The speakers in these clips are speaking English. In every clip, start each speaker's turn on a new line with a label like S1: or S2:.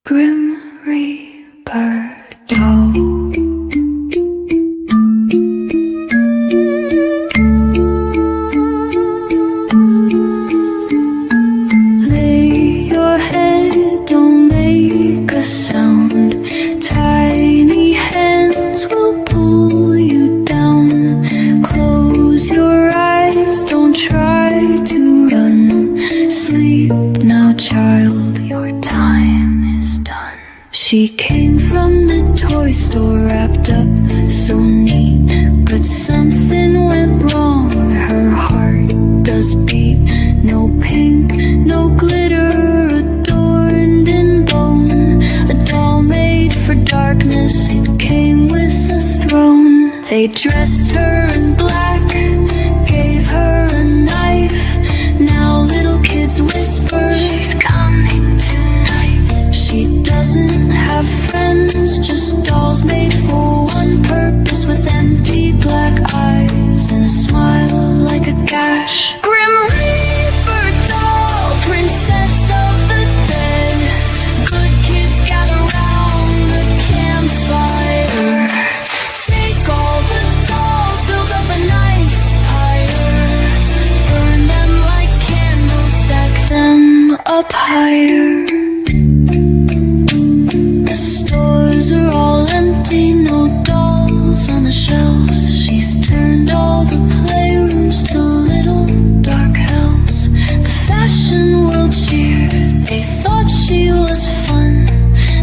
S1: Grim Reaper doll. Lay your head, don't make a sound. Tiny hands will pull you down. Close your eyes, don't try to run. Sleep now, child, your time is done. She came from the toy store wrapped up so neat, but something went wrong. Her heart does beat. No pink, no glitter, adorned in bone. A doll made for darkness, it came with a throne. They dressed her in black, gave her a knife. Now little kids whisper, she's coming tonight. She doesn't have friends, just dolls made for one purpose, with empty black eyes and a smile like a gash. Grim Reaper doll, princess of the dead. Good kids gather round the campfire. Take all the dolls, build up a nice pyre. Burn them like candles, stack them up higher. The stores are all empty, no dolls on the shelves. She's turned all the playrooms to little dark hells. The fashion world cheered, they thought she was fun,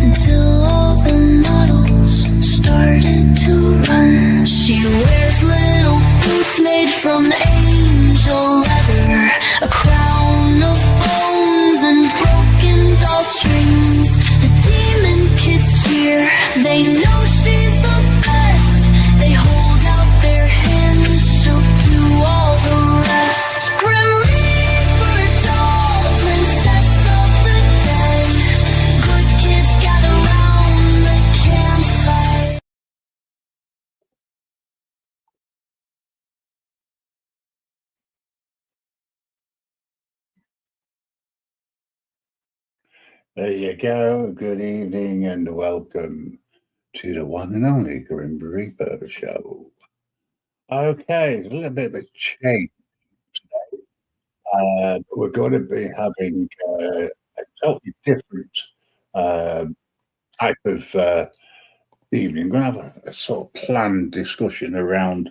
S1: until all the models started to run. She wears little boots made from angel leather, a crown of bones and broken doll strings. The demon kids cheer, they know she's the best. They hold out their hands, she'll do all the rest. Grim Reaper doll, princess of the dead. Good kids gather round the campfire.
S2: There you go. Good evening and welcome to the one and only Grim Reaper show. Okay, a little bit of a change. We're going to be having a totally different type of evening. We're going to have a sort of planned discussion around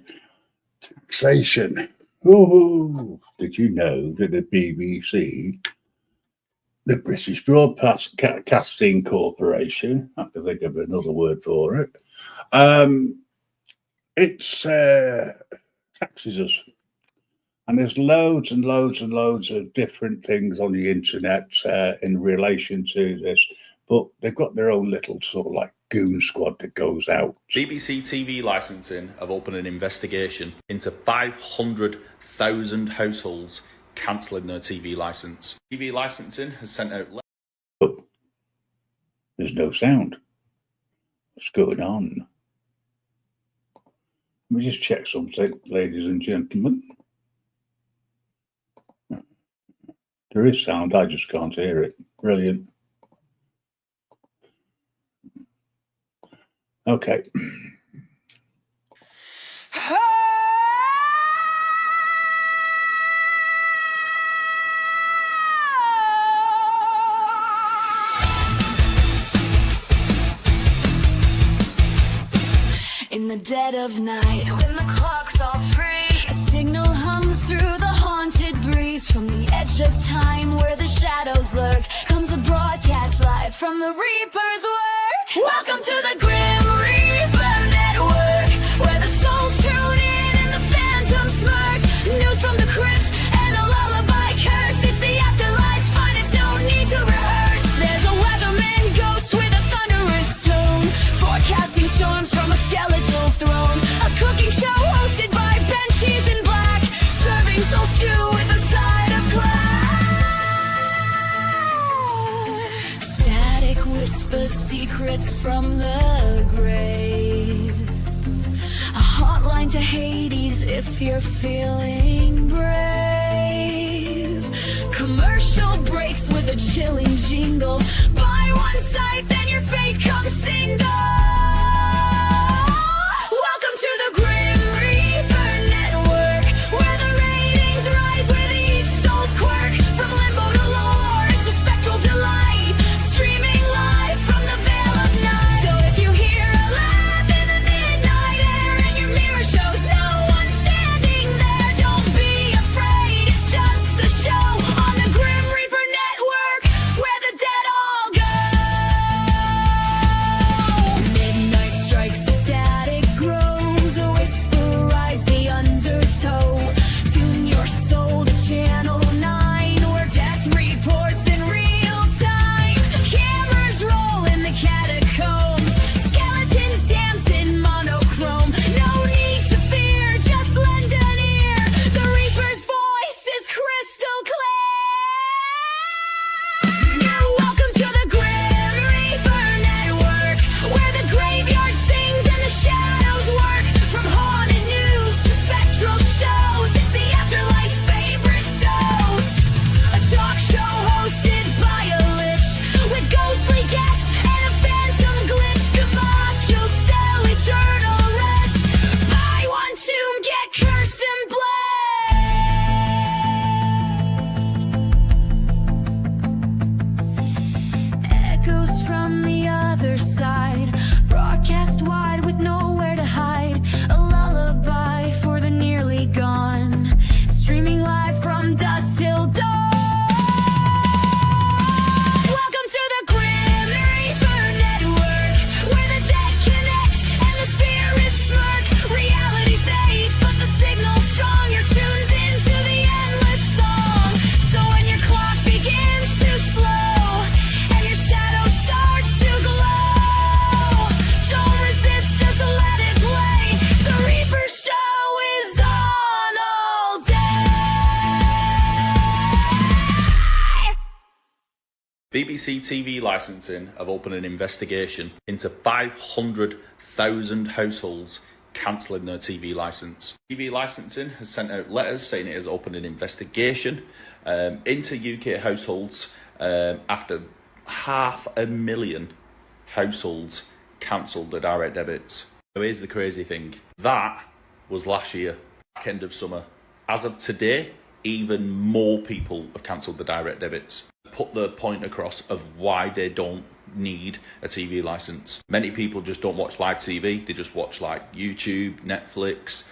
S2: taxation. Ooh, did you know that the BBC, the British Broadcasting Corporation, I have to think of another word for it, it's taxes us. And there's loads and loads and loads of different things on the internet in relation to this, but they've got their own little sort of like goon squad that goes out.
S3: BBC TV Licensing have opened an investigation into 500,000 households cancelling their TV licence. TV Licensing has sent out...
S2: But there's no sound. What's going on? Let me just check something, ladies and gentlemen. There is sound, I just can't hear it. Brilliant. Okay.
S1: In the dead of night, when the clock's all free, a signal hums through the haunted breeze. From the edge of time where the shadows lurk, comes a broadcast live from the Reaper's work. Welcome to the Grim Reaper Network, where the souls tune in and the phantoms smirk. News from the crypt and a lullaby curse. It's the afterlife's finest, no need to rehearse. There's a weatherman ghost with a thunderous tone, forecasting storms from a skeletal throne. A cooking show hosted by Banshees in black, serving soul stew with a side of glass. Static whispers secrets from the grave, a hotline to Hades if you're feeling brave. Commercial breaks with a chilling jingle. Buy one site.
S3: BBC TV licensing have opened an investigation into 500,000 households cancelling their TV licence. TV licensing has sent out letters saying it has opened an investigation into UK households after 500,000 households cancelled their direct debits. So here's the crazy thing. That was last year, back end of summer. As of today, even more people have cancelled the direct debits. Put the point across of why they don't need a TV license. Many people just don't watch live TV. They just watch like YouTube, Netflix,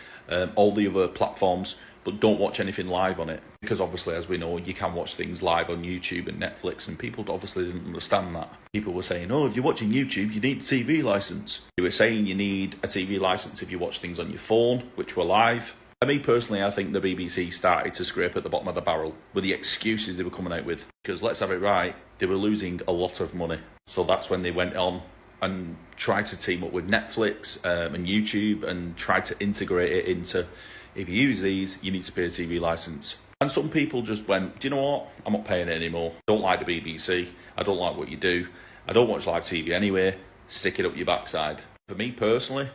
S3: all the other platforms, but don't watch anything live on it. Because obviously, as we know, you can watch things live on YouTube and Netflix, and people obviously didn't understand that. People were saying, oh, if you're watching YouTube, you need a TV license. They were saying you need a TV license if you watch things on your phone, which were live. For me personally, I think the BBC started to scrape at the bottom of the barrel with the excuses they were coming out with. Because let's have it right, they were losing a lot of money. So that's when they went on and tried to team up with Netflix and YouTube and tried to integrate it into, if you use these, you need to pay a TV license. And some people just went, do you know what? I'm not paying it anymore. I don't like the BBC. I don't like what you do. I don't watch live TV anyway. Stick it up your backside. For me personally,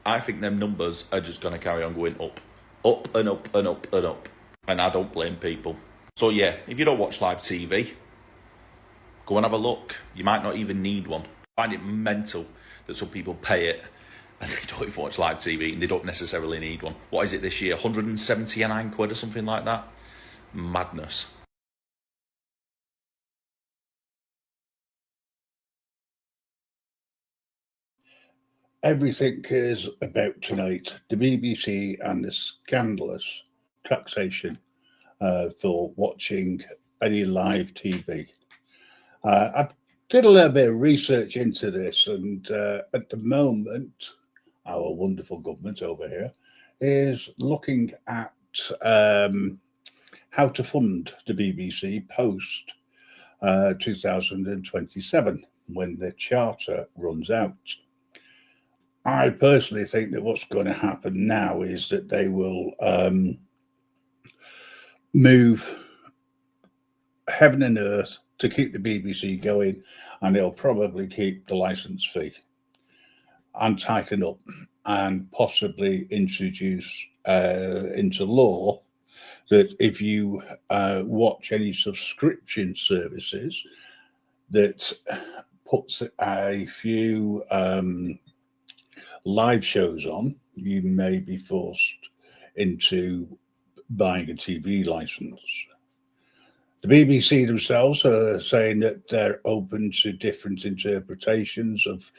S3: I think them numbers are just going to carry on going up. Up and up and up and up. And I don't blame people. So yeah, if you don't watch live TV, go and have a look. You might not even need one. I find it mental that some people pay it and they don't even watch live TV and they don't necessarily need one. What is it this year? 179 quid or something like that? Madness.
S2: Everything is about tonight. The BBC and the scandalous taxation for watching any live TV. I did a little bit of research into this, and at the moment, our wonderful government over here is looking at how to fund the BBC post 2027 when the charter runs out. I personally think that what's going to happen now is that they will move heaven and earth to keep the BBC going, and they'll probably keep the license fee and tighten up and possibly introduce into law that if you watch any subscription services that puts a few live shows on, you may be forced into buying a TV license. The BBC themselves are saying that they're open to different interpretations of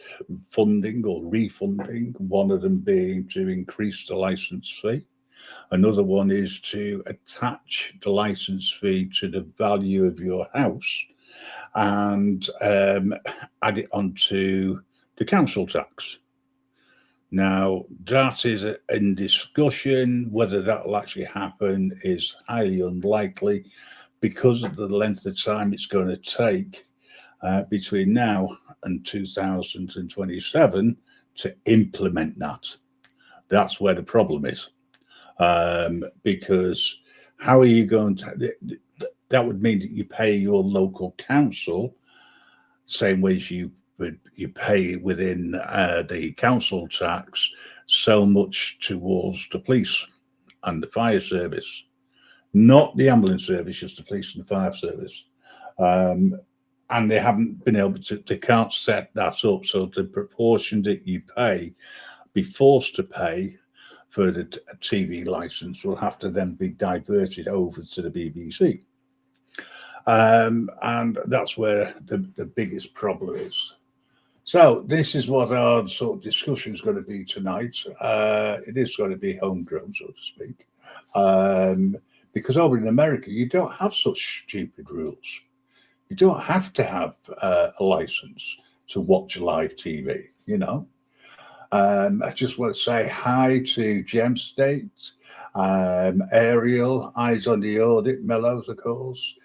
S2: funding or refunding, one of them being to increase the license fee. Another one is to attach the license fee to the value of your house and add it onto the council tax. Now, that is in discussion. Whether that will actually happen is highly unlikely because of the length of time it's going to take between now and 2027 to implement that. That's where the problem is. Because how are you going to, that would mean that you pay your local council same way as you pay within the council tax so much towards the police and the fire service, not the ambulance service, just the police and the fire service. And they haven't been able to, they can't set that up. So the proportion that you pay, be forced to pay for the TV license will have to then be diverted over to the BBC. And that's where the biggest problem is. So this is what our sort of discussion is going to be tonight. It is going to be homegrown, so to speak. Because over in America, you don't have such stupid rules. You don't have to have a license to watch live TV, you know. I just want to say hi to Gem State, Ariel, Eyes on the Audit, Mellows, of course,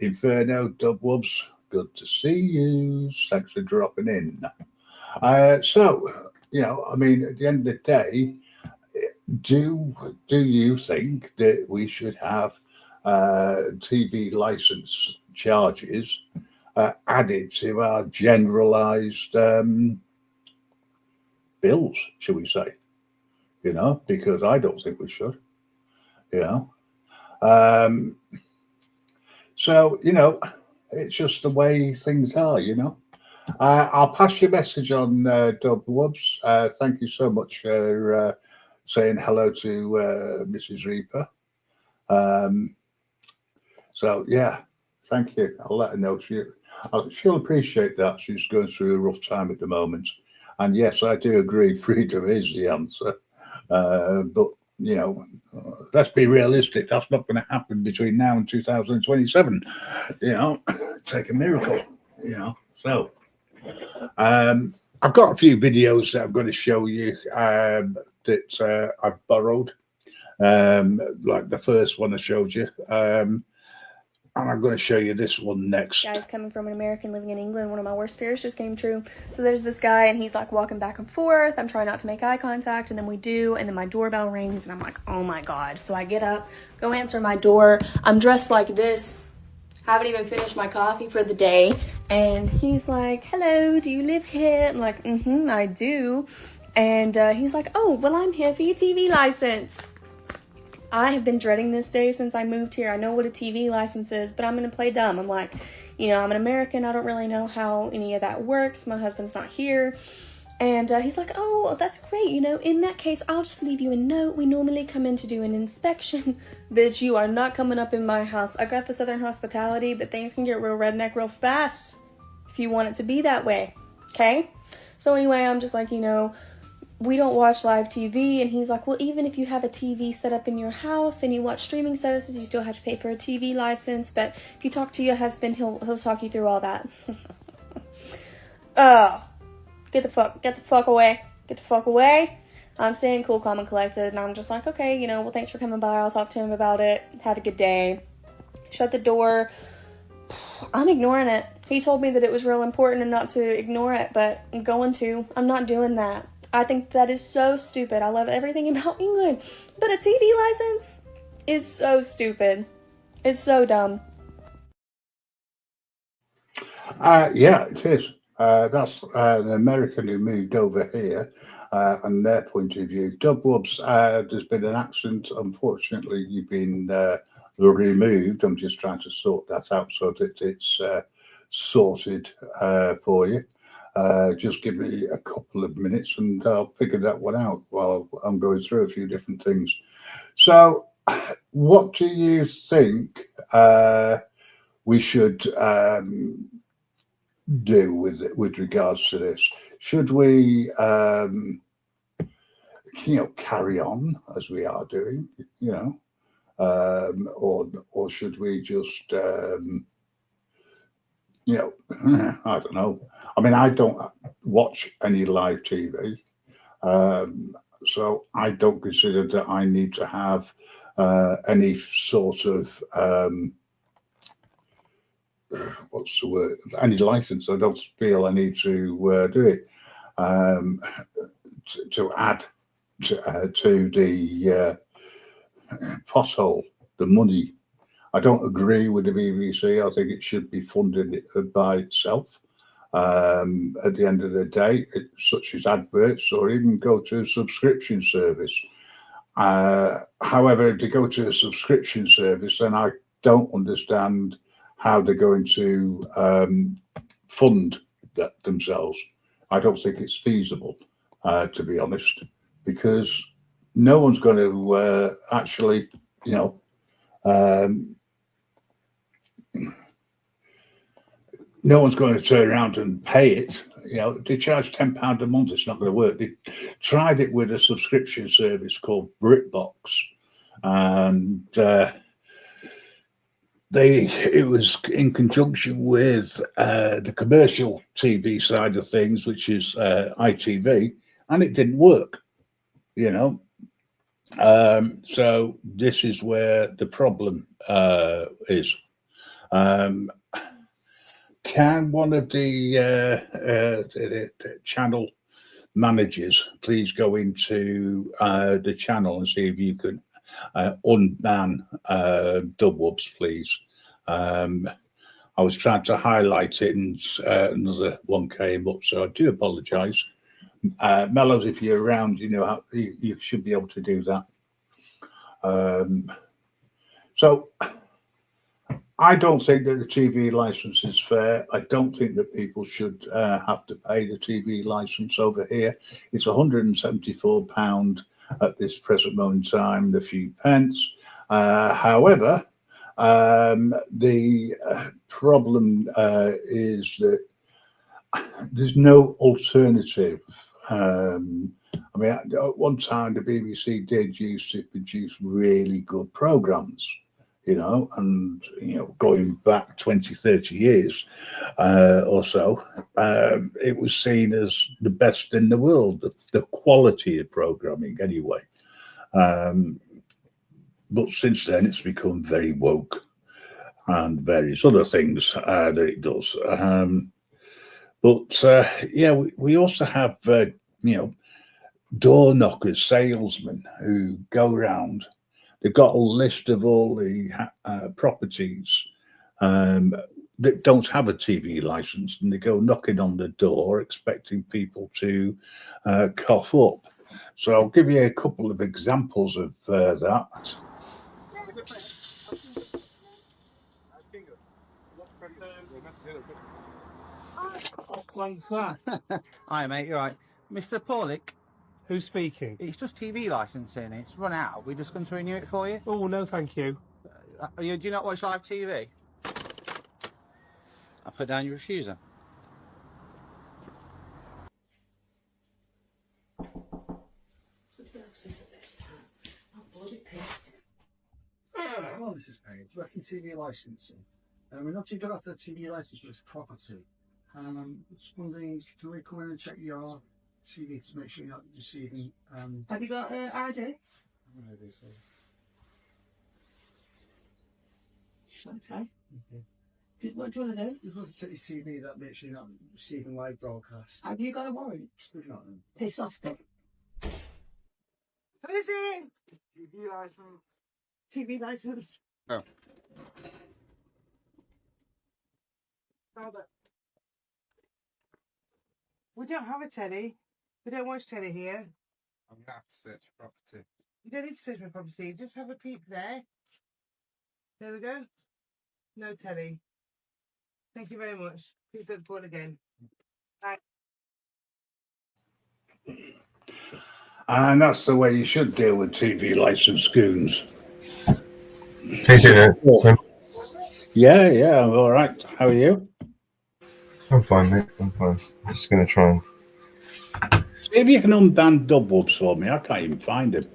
S2: Inferno, Dubwubs. Good to see you. Thanks for dropping in. So, you know, I mean, at the end of the day, do you think that we should have TV license charges added to our generalized bills, shall we say, because I don't think we should, you know. So, it's just the way things are, I'll pass your message on, Dub Woods. Thank you so much for saying hello to Mrs. Reaper. So, yeah, thank you. I'll let her know. She'll appreciate that. She's going through a rough time at the moment. And yes, I do agree, freedom is the answer. But, let's be realistic. That's not going to happen between now and 2027. Take a miracle, So, I've got a few videos that I'm going to show you that I've borrowed. Like the first one I showed you. And I'm going to show you this one next.
S4: Guys, coming from an American living in England, one of my worst fears just came true. So there's this guy, and he's like walking back and forth. I'm trying not to make eye contact, and then we do, and then my doorbell rings, and I'm like, oh my God. So I get up, go answer my door. I'm dressed like this, haven't even finished my coffee for the day. And he's like, hello, do you live here? I'm like, I do. And he's like, oh, well, I'm here for your TV license. I have been dreading this day since I moved here. I know what a TV license is, but I'm going to play dumb. I'm like, I'm an American. I don't really know how any of that works. My husband's not here. And he's like, oh, that's great. In that case, I'll just leave you a note. We normally come in to do an inspection. Bitch, you are not coming up in my house. I got the Southern hospitality, but things can get real redneck real fast if you want it to be that way. Okay? So anyway, I'm just like, we don't watch live TV. And he's like, well, even if you have a TV set up in your house and you watch streaming services, you still have to pay for a TV license. But if you talk to your husband, he'll talk you through all that. Get the fuck away. Get the fuck away. I'm staying cool, calm, and collected. And I'm just like, okay, well, thanks for coming by. I'll talk to him about it. Have a good day. Shut the door. I'm ignoring it. He told me that it was real important and not to ignore it, but I'm going to. I'm not doing that. I think that is so stupid. I love everything about England, but a TV license is so stupid. It's so dumb.
S2: Yeah, it is. That's an American who moved over here, and their point of view. Dubwubs, there's been an accident. Unfortunately, you've been removed. I'm just trying to sort that out so that it's sorted for you. Just give me a couple of minutes and I'll figure that one out while I'm going through a few different things. So, what do you think we should do with regards to this? Should we, carry on as we are doing, or should we just, I don't know. I mean, I don't watch any live TV, so I don't consider that I need to have any sort of what's the word? Any license. I don't feel I need to do it to add to the pothole, the money. I don't agree with the BBC. I think it should be funded by itself. At the end of the day, such as adverts, or even go to a subscription service. However, to go to a subscription service, then I don't understand how they're going to fund that themselves. I don't think it's feasible, to be honest, because no one's going to actually, no one's going to turn around and pay it. They charge £10 a month. It's not going to work. They tried it with a subscription service called BritBox, and it was in conjunction with the commercial TV side of things, which is ITV, and it didn't work. So this is where the problem is. Can one of the channel managers please go into the channel and see if you can unban Dubwubs, please? I was trying to highlight it, and another one came up, so I do apologise. Mellows, if you're around, you know you should be able to do that. So I don't think that the TV license is fair. I don't think that people should have to pay the TV license over here. It's £174 at this present moment in time, the few pence. However, the problem is that there's no alternative. I mean, at one time the BBC did used to produce really good programs, you know, and, you know, going back 20, 30 years or so, it was seen as the best in the world, the quality of programming anyway. But since then, it's become very woke and various other things that it does. Yeah, we also have, you know, door knockers, salesmen who go around. They've got a list of all the properties that don't have a TV license, and they go knocking on the door expecting people to cough up. So I'll give you a couple of examples of that.
S5: Hi mate, you're right. Mr. Paulick,
S6: Who's speaking?
S5: it's just TV licensing. It's run out. We're just going to renew it for you.
S6: Oh, no, thank you.
S5: Do you not watch live TV? I put down your refuser.
S7: Well, Mrs. Page, working TV licensing. We're not too good after the TV license for this property. Just wondering, can we come in and check your TV to make sure you're not receiving?
S8: Have you got ID? Okay. What do you want to do?
S7: Just look at your TV that makes sure you're not receiving live broadcast.
S8: Have you got a warrant?
S7: We've not then.
S8: Piss off then.
S7: Who is it? TV license.
S8: TV license.
S5: Oh.
S9: We don't have a telly. We don't watch telly here.
S7: I'm going to have to search for property.
S9: You don't need to search for property. Just have a peek there. There we go. No telly. Thank you very much. Please don't call again. Bye.
S2: And that's the way you should deal with TV license goons. Yeah, I'm all right. How are you?
S10: I'm fine, mate. I'm fine. I'm just going to try and...
S2: See if you can unban Dubwoods for me. I can't even find him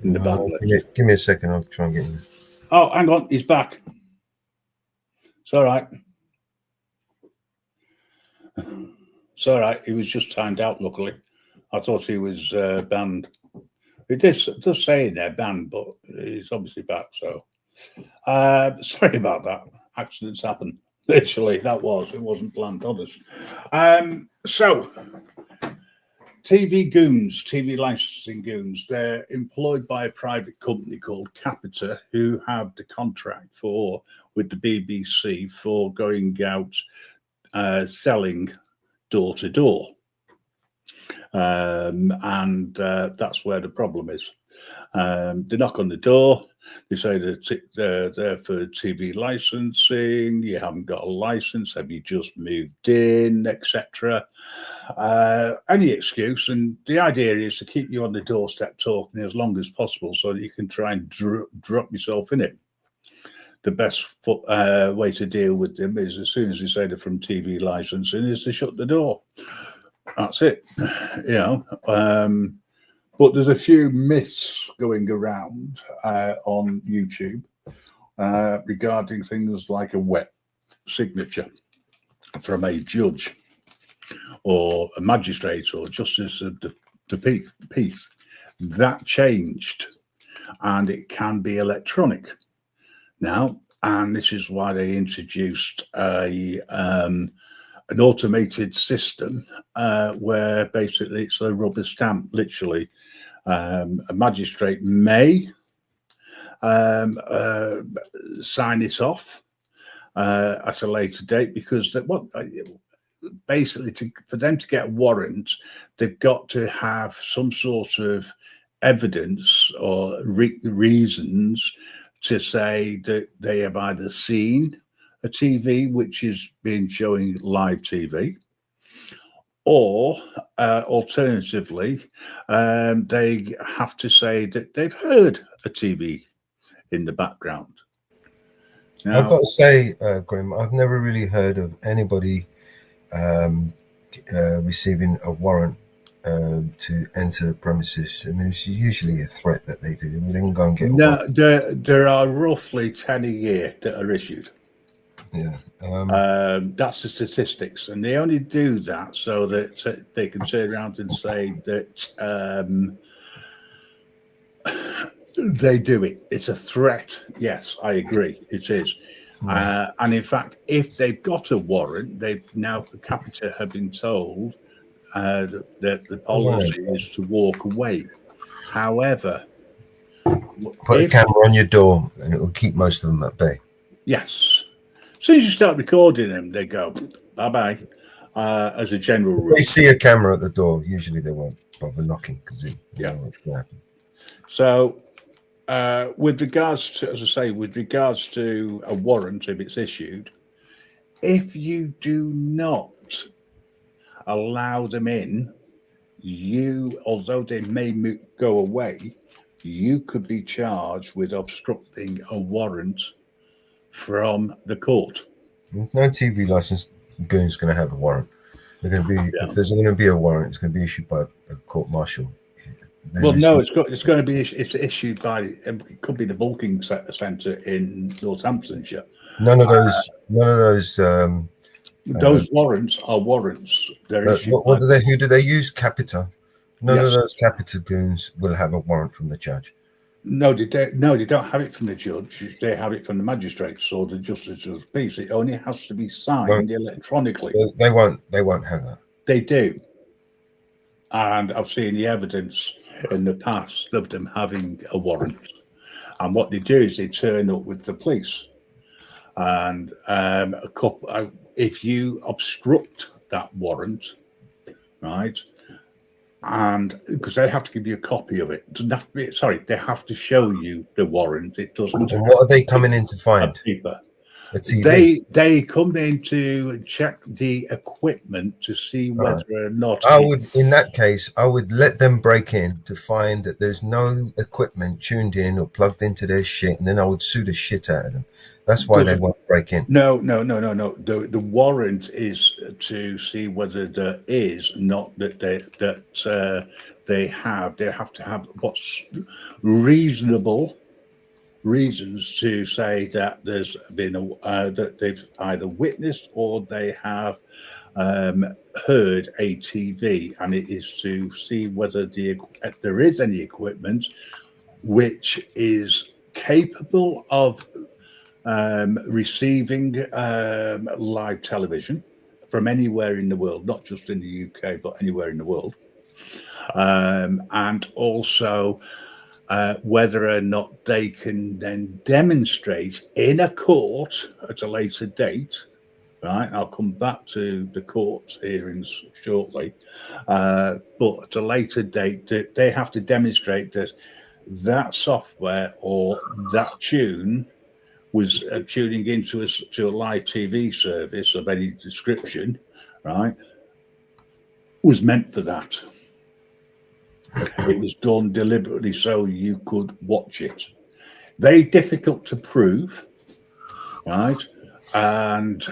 S2: in the band list.
S10: Give me a second. I'll try and get him.
S2: Oh, hang on. He's back. It's all right. It's all right. He was just timed out, luckily. I thought he was banned. It does say in there banned, but he's obviously back. So sorry about that. Accidents happen. Literally, it wasn't planned, honest. So TV goons, TV licensing goons, they're employed by a private company called Capita, who have the contract with the BBC for going out selling door to door. And that's where the problem is. They knock on the door, they say that they're there for TV licensing, you haven't got a license, have you just moved in, etc. Any excuse, and the idea is to keep you on the doorstep talking as long as possible so that you can try and drop yourself in it. The best way to deal with them is, as soon as you say they're from TV licensing, is to shut the door. That's it, you know. But there's a few myths going around on YouTube regarding things like a wet signature from a judge or a magistrate or justice of the peace. That changed, and it can be electronic now. And this is why they introduced an automated system where basically it's a rubber stamp, literally. A magistrate may sign it off, at a later date, because basically for them to get a warrant, they've got to have some sort of evidence or reasons to say that they have either seen a TV which is been showing live TV, or alternatively, they have to say that they've heard a TV in the background.
S10: I've
S2: Now,
S10: got to say, Grim, I've never really heard of anybody receiving a warrant to enter premises. I mean, it's usually a threat that they do. I mean, they can go and get a
S2: no,
S10: warrant.
S2: there are roughly 10 a year that are issued.
S10: Yeah.
S2: That's the statistics, and they only do that so that they can turn around and say that they do it. It's a threat. Yes, I agree. It is. And in fact, if they've got a warrant, they've now, Capita have been told that the policy is to walk away. However,
S10: Put a camera on your door and it will keep most of them at bay.
S2: Yes. As soon as you start recording them, they go bye-bye, as a general rule.
S10: If they see a camera at the door, usually they won't bother knocking because they know what's going to happen.
S2: So, with regards to, as I say, with regards to a warrant, if it's issued, if you do not allow them in, although they may go away, you could be charged with obstructing a warrant from the court.
S10: No TV license goon's going to have a warrant. They're going to be if there's going to be a warrant, it's going to be issued by a court martial.
S2: Well, no, it's going to be issued by, it could be the bulking centre in Northamptonshire.
S10: None of those.
S2: Those warrants are warrants. They're issued.
S10: Who do they use? Capita. None of those Capita goons will have a warrant from the judge.
S2: No, they don't have it from the judge. They have it from the magistrates or the justice of the peace. It only has to be signed electronically.
S10: They won't have that.
S2: They do, and I've seen the evidence in the past of them having a warrant. And what they do is they turn up with the police, and if you obstruct that warrant, right? And because they have to give you a copy of it. It doesn't have to be, they have to show you the warrant. It doesn't.
S10: And what are they coming in to find?
S2: A TV. They come in to check the equipment to see whether or not.
S10: In that case, I would let them break in to find that there's no equipment tuned in or plugged into their shit, and then I would sue the shit out of them. That's why they won't break in.
S2: No. The warrant is to see whether there is not that they have to have what's reasonable reasons to say that there's been that they've either witnessed or they have heard a TV, and it is to see whether there is any equipment which is capable of receiving live television from anywhere in the world, not just in the UK, but anywhere in the world, and also whether or not they can then demonstrate in a court at a later date, right? I'll come back to the court hearings shortly, but at a later date, they have to demonstrate that software or that tune was tuning into to a live TV service of any description, right, was meant for that. It was done deliberately so you could watch it. Very difficult to prove, right? And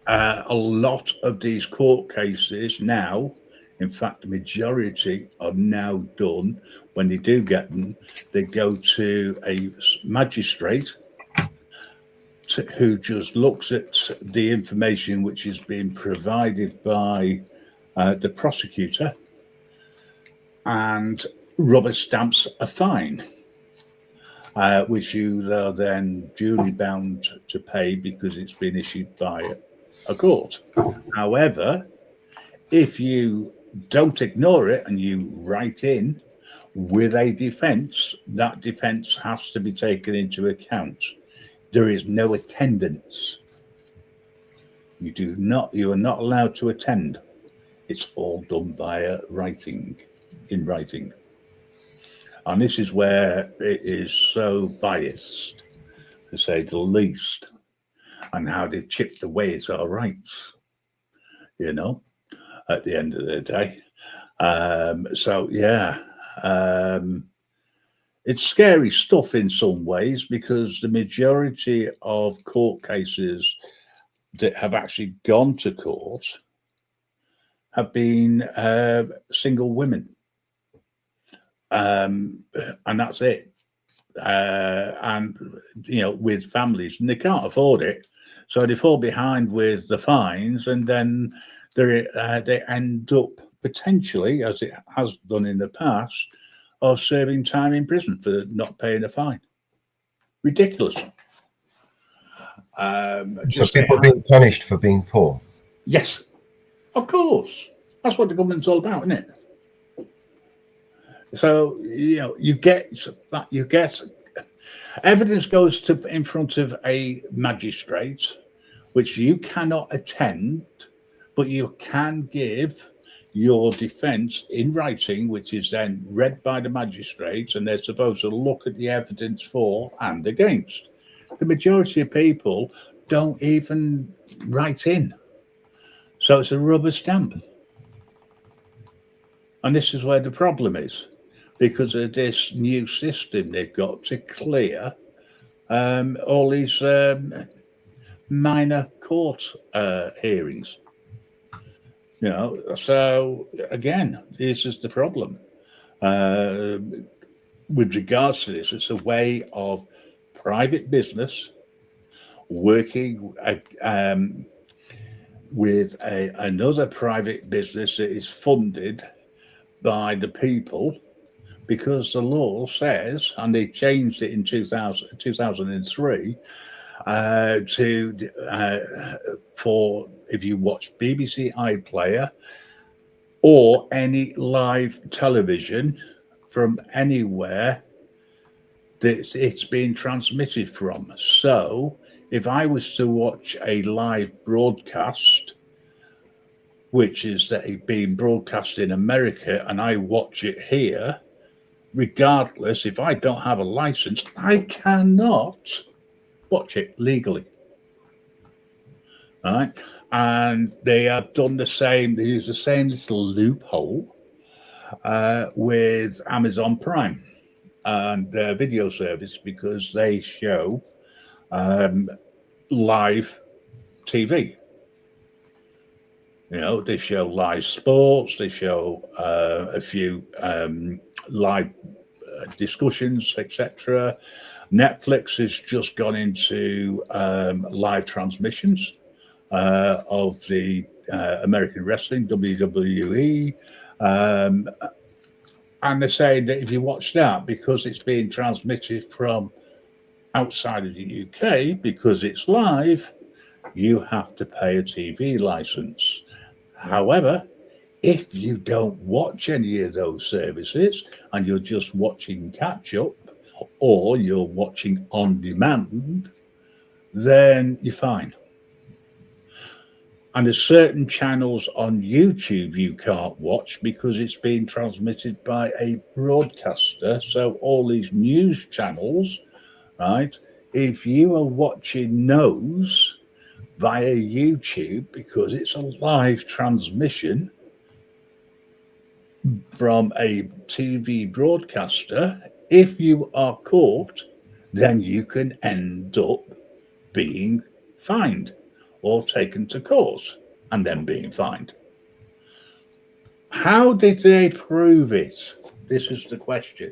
S2: a lot of these court cases now, in fact, the majority are now done. When they do get them, they go to a magistrate who just looks at the information which is being provided by the prosecutor and rubber stamps a fine, which you are then duly bound to pay because it's been issued by a court. However, if you don't ignore it and you write in with a defence, that defence has to be taken into account. There is no attendance You are not allowed to attend. It's all done via writing, in writing. And this is where it is so biased, to say the least, and how they chipped away at our rights, you know, at the end of the day. So, yeah, um, it's scary stuff in some ways because the majority of court cases that have actually gone to court have been single women. And that's it. And with families, and they can't afford it, so they fall behind with the fines, and then they end up potentially, as it has done in the past, of serving time in prison for not paying a fine. Ridiculous.
S10: So people are being punished for being poor.
S2: Yes, of course. That's what the government's all about, isn't it? So you get evidence goes to in front of a magistrate, which you cannot attend, but you can give your defence in writing, which is then read by the magistrate, and they're supposed to look at the evidence for and against. The majority of people don't even write in, so it's a rubber stamp. And this is where the problem is, because of this new system they've got to clear all these minor court hearings. So again, this is the problem. With regards to this, it's a way of private business working with another private business that is funded by the people, because the law says, and they changed it in 2003, for if you watch BBC iPlayer or any live television from anywhere that it's being transmitted from. So if I was to watch a live broadcast, which is being broadcast in America, and I watch it here, regardless, if I don't have a license, I cannot watch it legally. All right. And they have done the same, they use the same little loophole with Amazon Prime and their video service, because they show live TV. They show live sports, they show a few live discussions, etc. Netflix has just gone into live transmissions of the American wrestling, WWE. And they're saying that if you watch that, because it's being transmitted from outside of the UK, because it's live, you have to pay a TV license. However, if you don't watch any of those services and you're just watching catch up, or you're watching on demand, then you're fine. And there's certain channels on YouTube you can't watch because it's being transmitted by a broadcaster. So all these news channels, right? If you are watching those via YouTube, because it's a live transmission from a TV broadcaster, if you are caught, then you can end up being fined or taken to court and then being fined. How did they prove it? This is the question.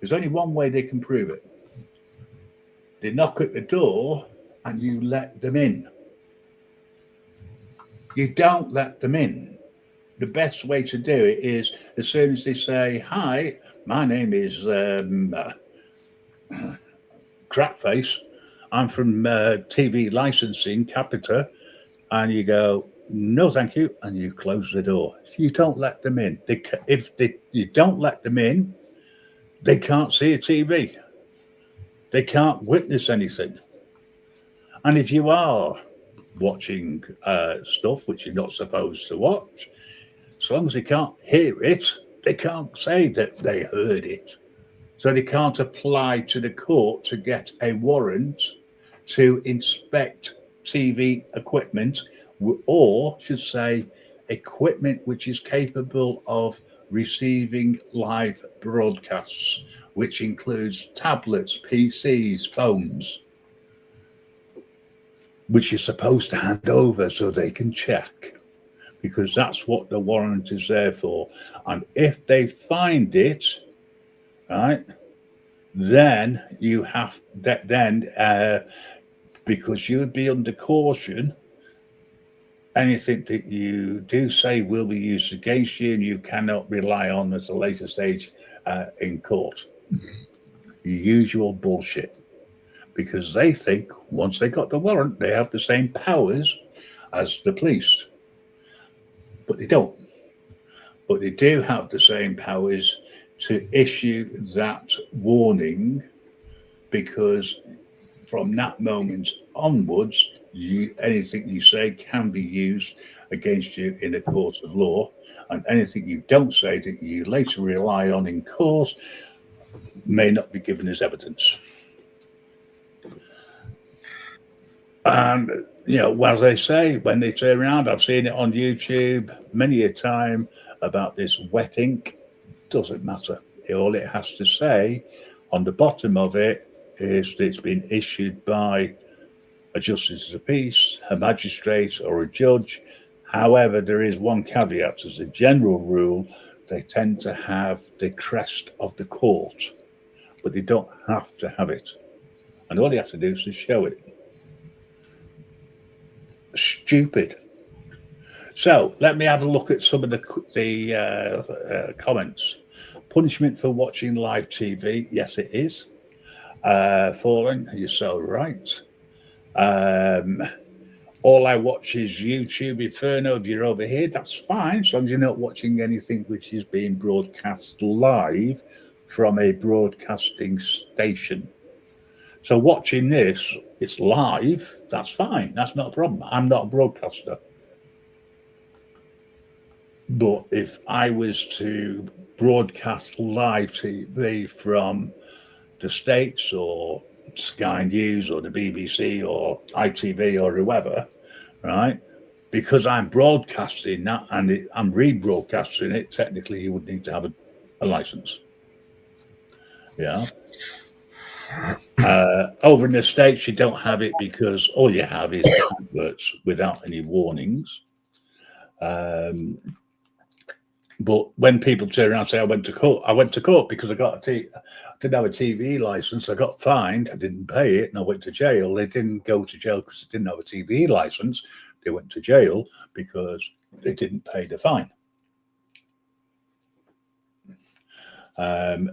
S2: There's only one way they can prove it. They knock at the door and you let them in. You don't let them in. The best way to do it is, as soon as they say, "Hi, my name is Crapface. I'm from TV licensing, Capita," and you go, "No, thank you," and you close the door. You don't let them in. You don't let them in, they can't see a TV. They can't witness anything. And if you are watching stuff which you're not supposed to watch. As long as they can't hear it, they can't say that they heard it. So they can't apply to the court to get a warrant to inspect TV equipment, or should say, equipment which is capable of receiving live broadcasts, which includes tablets, PCs, phones, which you're supposed to hand over so they can check, because that's what the warrant is there for. And if they find it, right, then you have that. Then because you would be under caution, anything that you do say will be used against you, and you cannot rely on at a later stage in court. The usual bullshit, because they think once they got the warrant, they have the same powers as the police, but they don't. But they do have the same powers to issue that warning, because from that moment onwards, anything you say can be used against you in a court of law, and anything you don't say that you later rely on in court may not be given as evidence. And, as they say, when they turn around, I've seen it on YouTube many a time about this wet ink. Doesn't matter. All it has to say on the bottom of it is that it's been issued by a justice of the peace, a magistrate, or a judge. However, there is one caveat. As a general rule, they tend to have the crest of the court, but they don't have to have it. And all you have to do is to show it. Stupid. So let me have a look at some of the comments. Punishment for watching live TV. Yes, it is. Falling, you're so right. All I watch is YouTube Inferno. If you're over here, that's fine, as long as you're not watching anything which is being broadcast live from a broadcasting station. So watching this, it's live, that's fine. That's not a problem. I'm not a broadcaster. But if I was to broadcast live TV from the States or Sky News or the BBC or ITV or whoever, right, because I'm broadcasting that and I'm rebroadcasting it, technically you would need to have a license. Yeah. Over in the States, you don't have it because all you have is adverts without any warnings. But when people turn around and say, I went to court because I didn't have a TV license. I got fined. I didn't pay it and I went to jail. They didn't go to jail because they didn't have a TV license. They went to jail because they didn't pay the fine. And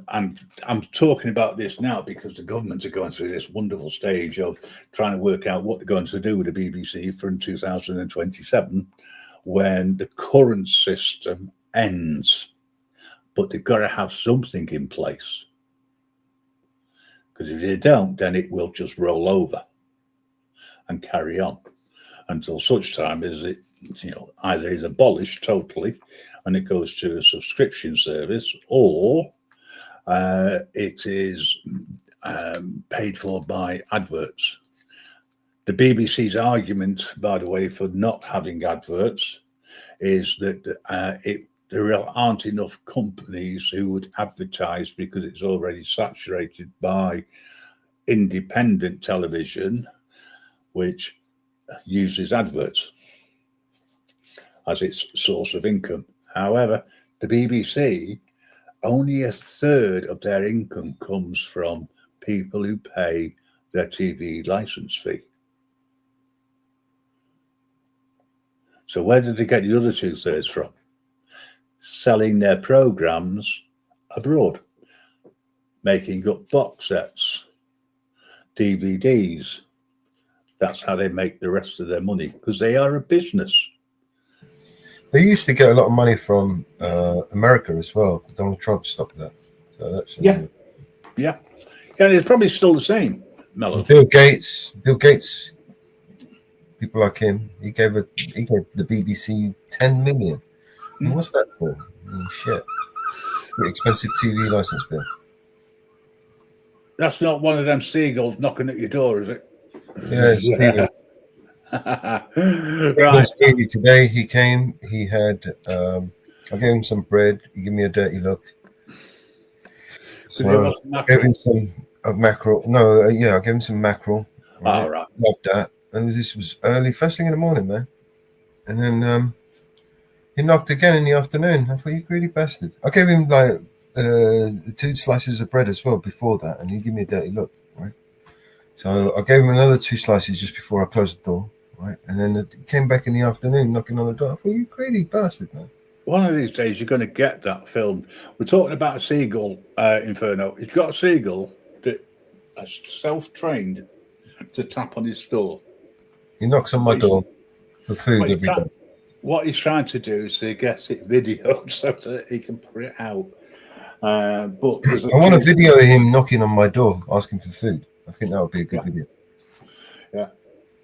S2: I'm talking about this now because the government are going through this wonderful stage of trying to work out what they're going to do with the BBC from 2027 when the current system ends. But they've got to have something in place, because if they don't, then it will just roll over and carry on until such time as it, either is abolished totally and it goes to a subscription service, or it is paid for by adverts. The BBC's argument, by the way, for not having adverts is that there aren't enough companies who would advertise because it's already saturated by independent television, which uses adverts as its source of income. However, the BBC, only a third of their income comes from people who pay their TV license fee. So where did they get the other 2/3 from? Selling their programs abroad, making up box sets, DVDs. That's how they make the rest of their money, because they are a business.
S10: They used to get a lot of money from America as well. Donald Trump stopped that. So that's
S2: yeah. And it's probably still the same.
S10: Bill Gates people like him. He gave the BBC 10 million. And what's that for? Shit. Pretty expensive TV license bill.
S2: That's not one of them seagulls knocking at your door, is it?
S10: Yeah, Stevie.
S2: Right.
S10: Stevie today, he came, he had, I gave him some bread. He gave me a dirty look.
S2: Could you have
S10: So
S2: some
S10: I gave him
S2: mackerel?
S10: some mackerel. No, yeah, I gave him some mackerel.
S2: All right.
S10: Loved that. And this was early, first thing in the morning, man. And then he knocked again in the afternoon. I thought, you greedy bastard. I gave him like 2 slices of bread as well before that, and he gave me a dirty look, right? So I gave him another 2 slices just before I closed the door, right? And then he came back in the afternoon knocking on the door. I thought, you greedy bastard, man.
S2: One of these days, you're going to get that filmed. We're talking about a seagull, Inferno. He's got a seagull that is self-trained to tap on his door.
S10: He knocks on my door for food every day.
S2: What he's trying to do is to get it videoed so that he can put it out. But
S10: I want a video of him knocking on my door asking for food. I think that would be a good video.
S2: Yeah,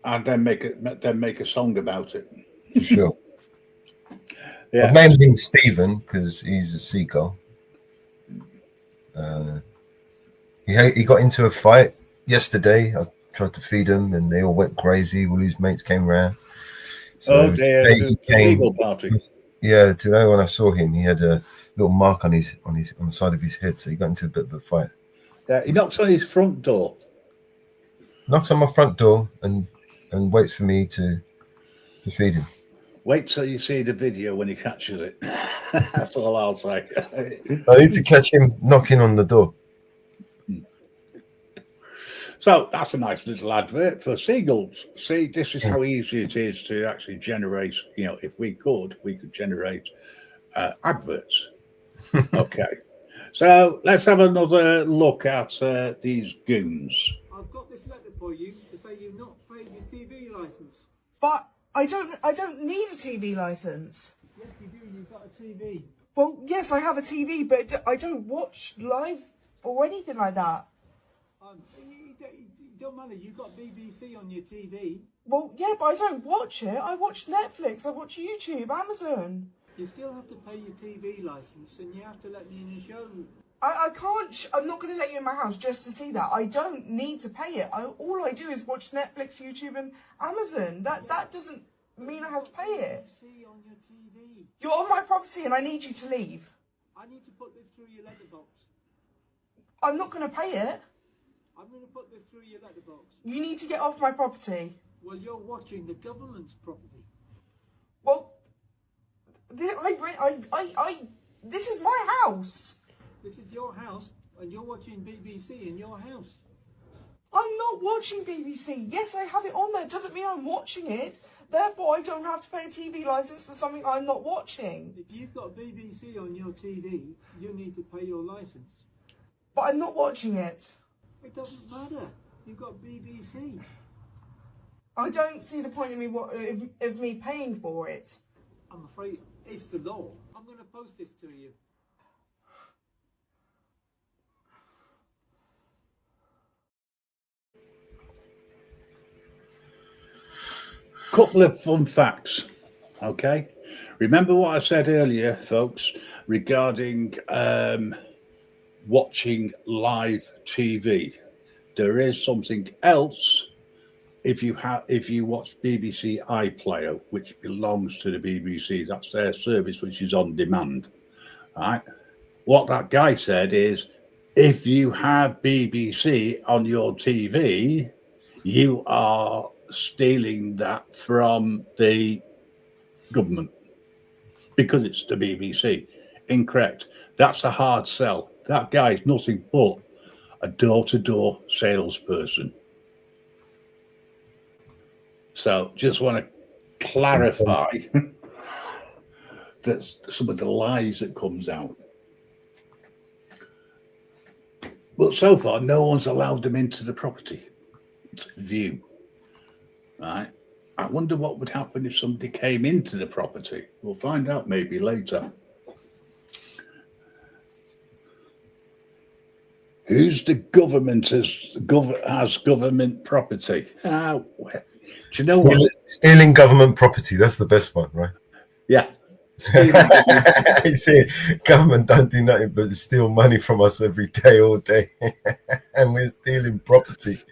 S2: and then make a song about it.
S10: For sure.
S2: Yeah.
S10: I've named him Stephen because he's a seagull. He got into a fight yesterday. I tried to feed him, and they all went crazy. All his mates came around. So
S2: the eagle party.
S10: Yeah, today when I saw him, he had a little mark on the side of his head. So he got into a bit of a fight.
S2: Yeah, he knocks on his front door.
S10: Knocks on my front door and waits for me to feed him.
S2: Wait till you see the video when he catches it. That's all I'll say.
S10: I need to catch him knocking on the door.
S2: So that's a nice little advert for seagulls. See, this is how easy it is to actually generate. If we could generate adverts. Okay. So let's have another look at these goons.
S6: I've got this letter for you to say you've not paid your TV license.
S9: But I don't need a TV license.
S6: Yes, you do. You've got a TV.
S9: Well, yes, I have a TV, but I don't watch live or anything like that.
S6: It don't matter. You've got BBC on your TV.
S9: Well, yeah, but I don't watch it. I watch Netflix. I watch YouTube, Amazon.
S6: You still have to pay your TV license, and you have to let me in the show.
S9: I can't. I'm not going to let you in my house just to see that. I don't need to pay it. All I do is watch Netflix, YouTube, and Amazon. That doesn't mean I have to pay it.
S6: See on your TV.
S9: You're on my property, and I need you to leave.
S6: I need to put this through your letterbox.
S9: I'm not going to pay it.
S6: I'm going to put this through your letterbox.
S9: You need to get off my property.
S6: Well, you're watching the government's property.
S9: Well, this is my house.
S6: This is your house, and you're watching BBC in your house.
S9: I'm not watching BBC. Yes, I have it on there. Doesn't mean I'm watching it. Therefore, I don't have to pay a TV license for something I'm not watching.
S6: If you've got BBC on your TV, you need to pay your license.
S9: But I'm not watching it.
S6: It doesn't matter. You've got BBC.
S9: I don't see the point of me paying for it.
S6: I'm afraid it's the law. I'm going to post this to you.
S2: Couple of fun facts. Okay. Remember what I said earlier, folks, regarding watching live TV. There is something else if you watch BBC iPlayer, which belongs to the BBC. That's their service, which is on demand. Right? What that guy said is, if you have BBC on your TV, you are stealing that from the government because it's the BBC. Incorrect. That's a hard sell. That guy's nothing but a door-to-door salesperson. So just want to clarify that some of the lies that comes out. But so far, no one's allowed them into the property to view. Right? I wonder what would happen if somebody came into the property. We'll find out maybe later. Who's the government has government property? Do you know what?
S10: Stealing government property, that's the best one, right?
S2: Yeah.
S10: You see, government don't do nothing but steal money from us every day, all day. And we're stealing property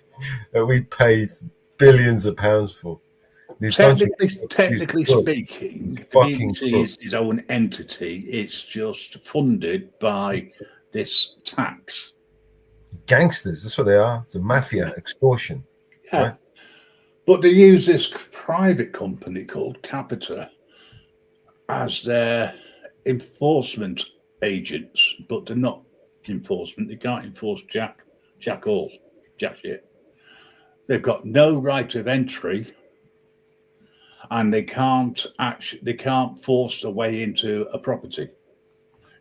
S10: that we paid billions of pounds for.
S2: Technically speaking, the
S10: fucking
S2: BBC is its own entity. It's just funded by this tax.
S10: Gangsters, that's what they are. It's a mafia, extortion.
S2: Yeah.
S10: Right?
S2: But they use this private company called Capita as their enforcement agents, but they're not enforcement. They can't enforce jack shit. They've got no right of entry, and they can't force their way into a property.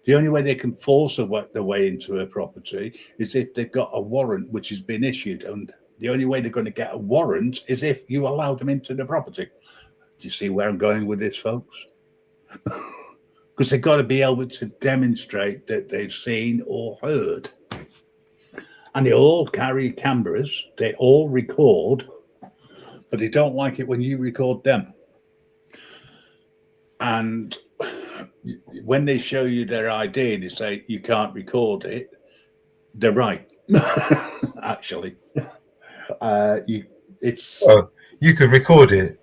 S2: The only way they can force their way into a property is if they've got a warrant which has been issued, and the only way they're going to get a warrant is if you allow them into the property. Do you see where I'm going with this, folks? Because they've got to be able to demonstrate that they've seen or heard. And they all carry cameras, they all record, but they don't like it when you record them. And when they show you their ID, they say you can't record it. They're right, actually. You
S10: could record it.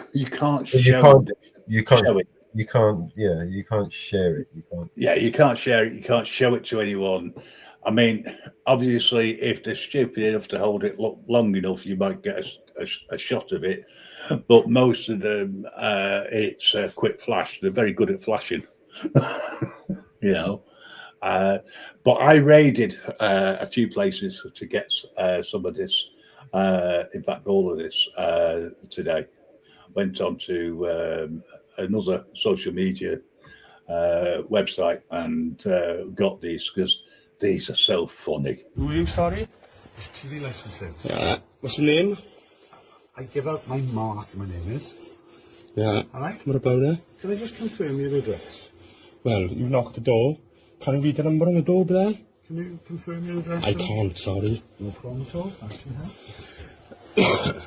S2: You can't show
S10: you can't share it.
S2: You can't share it. You can't show it to anyone. I mean, obviously, if they're stupid enough to hold it long enough, you might get a shot of it. But most of them, it's a quick flash. They're very good at flashing, you know. But I raided a few places to get some of this. In fact, all of this today. Went on to another social media website and got these because these are so funny.
S7: Who are you, sorry? It's TV licensing.
S11: Yeah. What's your name?
S7: I give out my mark, my name is.
S11: Yeah.
S7: Alright?
S11: What about it?
S7: Can I just confirm your address?
S11: Well, you've knocked the door. Can I read the number on the door there?
S7: Can you confirm your address?
S11: I can't, sorry.
S7: No problem at all, thank you.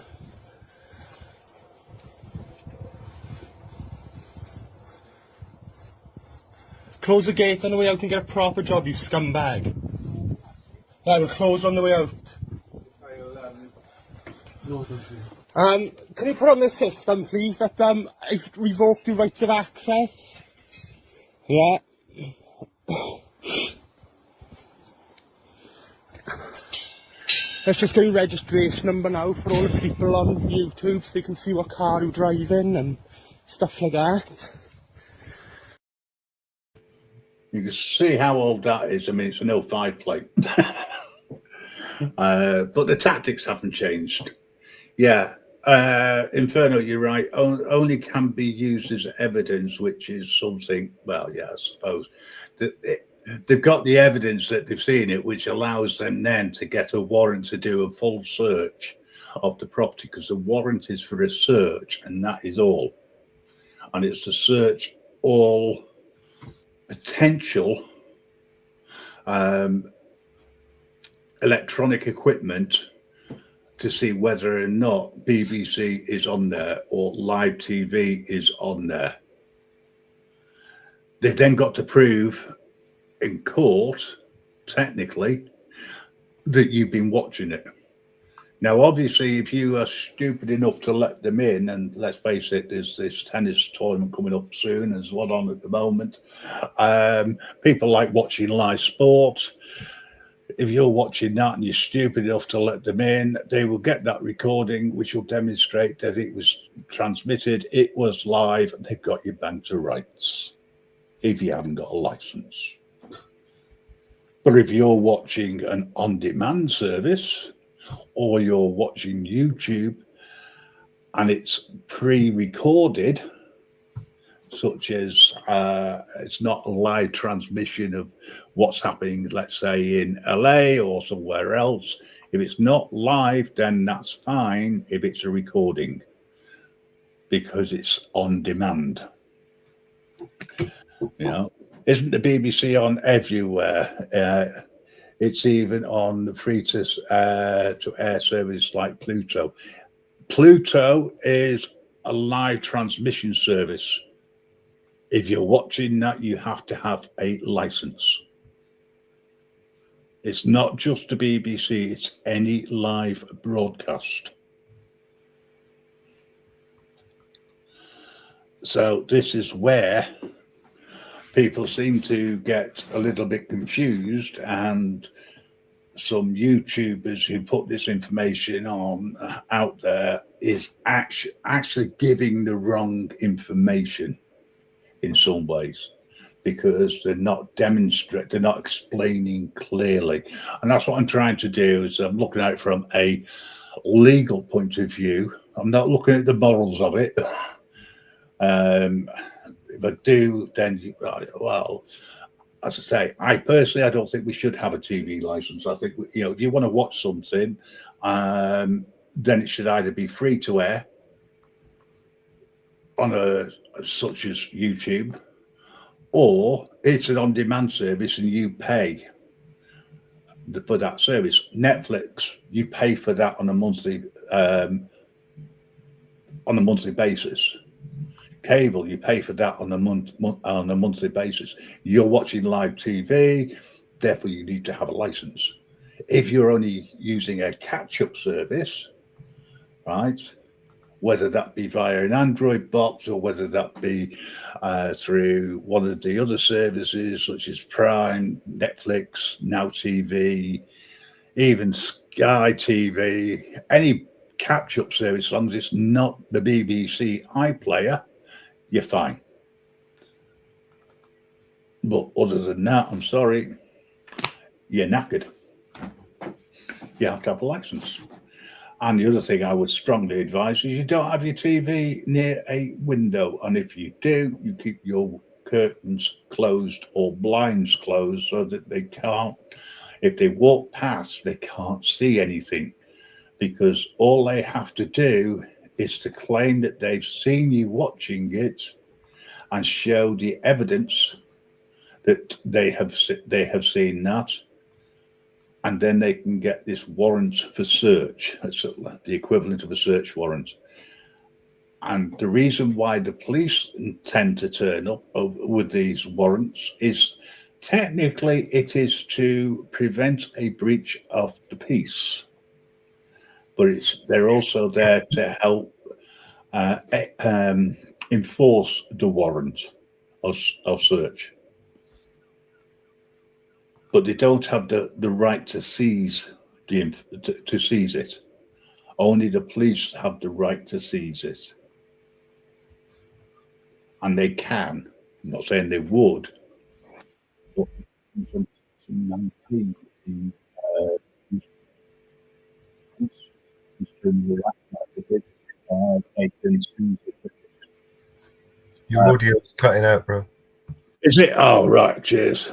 S11: Close the gate on the way out and get a proper job, you scumbag. I will close on the way out. Can you put on the system, please, that I've revoked your rights of access? Yeah. Let's just get your registration number now for all the people on YouTube so they can see what car you're driving and stuff like that.
S2: You can see how old that is. I mean, it's an 05 plate. But the tactics haven't changed. Yeah. Inferno, you're right. Only can be used as evidence, which is something, well, yeah, I suppose. They've got the evidence that they've seen it, which allows them then to get a warrant to do a full search of the property, because the warrant is for a search, and that is all. And it's to search all potential electronic equipment to see whether or not BBC is on there or live TV is on there. They've then got to prove in court, technically, that you've been watching it. Now, obviously, if you are stupid enough to let them in, and let's face it, there's this tennis tournament coming up soon, there's one on at the moment. People like watching live sport. If you're watching that and you're stupid enough to let them in, they will get that recording, which will demonstrate that it was transmitted, it was live, and they've got your bank to rights if you haven't got a license. But if you're watching an on-demand service, or you're watching YouTube and it's pre-recorded, such as it's not a live transmission of what's happening, let's say in LA or somewhere else. If it's not live, then that's fine if it's a recording, because it's on demand. You know, isn't the BBC on everywhere? It's even on the free to air service like Pluto. Pluto is a live transmission service. If you're watching that, you have to have a license. It's not just the BBC, it's any live broadcast. So this is where people seem to get a little bit confused, and some YouTubers who put this information on out there is actually giving the wrong information in some ways, because they're not explaining clearly. And that's what I'm trying to do, is I'm looking at it from a legal point of view. I'm not looking at the morals of it. But then, well, as I say, I don't think we should have a TV license. I think, if you want to watch something, then it should either be free to air on such as YouTube, or it's an on-demand service and you pay for that service. Netflix, you pay for that on a monthly basis. Cable, you pay for that on a monthly basis. You're watching live TV, therefore you need to have a license. If you're only using a catch-up service, right, whether that be via an Android box or whether that be through one of the other services such as Prime, Netflix, Now TV, even Sky TV, any catch-up service, as long as it's not the BBC iPlayer, you're fine. But other than that, I'm sorry, you're knackered. You have to have a license. And the other thing I would strongly advise is you don't have your TV near a window. And if you do, you keep your curtains closed or blinds closed so that they can't, if they walk past, they can't see anything. Because all they have to do is to claim that they've seen you watching it and show the evidence that they have seen that, and then they can get this warrant for search. That's the equivalent of a search warrant. And the reason why the police tend to turn up with these warrants is technically it is to prevent a breach of the peace, but they're also there to help enforce the warrant of search. But they don't have the right to seize to seize it. Only the police have the right to seize it, and they can. I'm not saying they would, but
S10: Your audio's cutting out, bro.
S2: Is it? Oh, right. Cheers.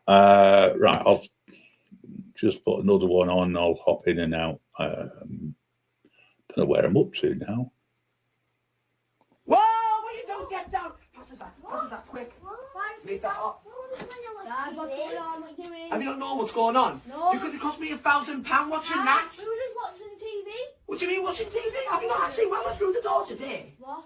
S2: Right. I'll just put another one on. I'll hop in and out. Don't know where I'm up to now.
S12: Whoa! What you don't get down? Pass us that quick. Leave that up.
S4: Dad, what's going on? What are you doing?
S12: Have you not known what's going on?
S4: No.
S12: You could have cost me £1,000 watching that.
S4: We were just watching TV.
S12: What do you mean watching TV? Have you not seen what went through the door today?
S4: What?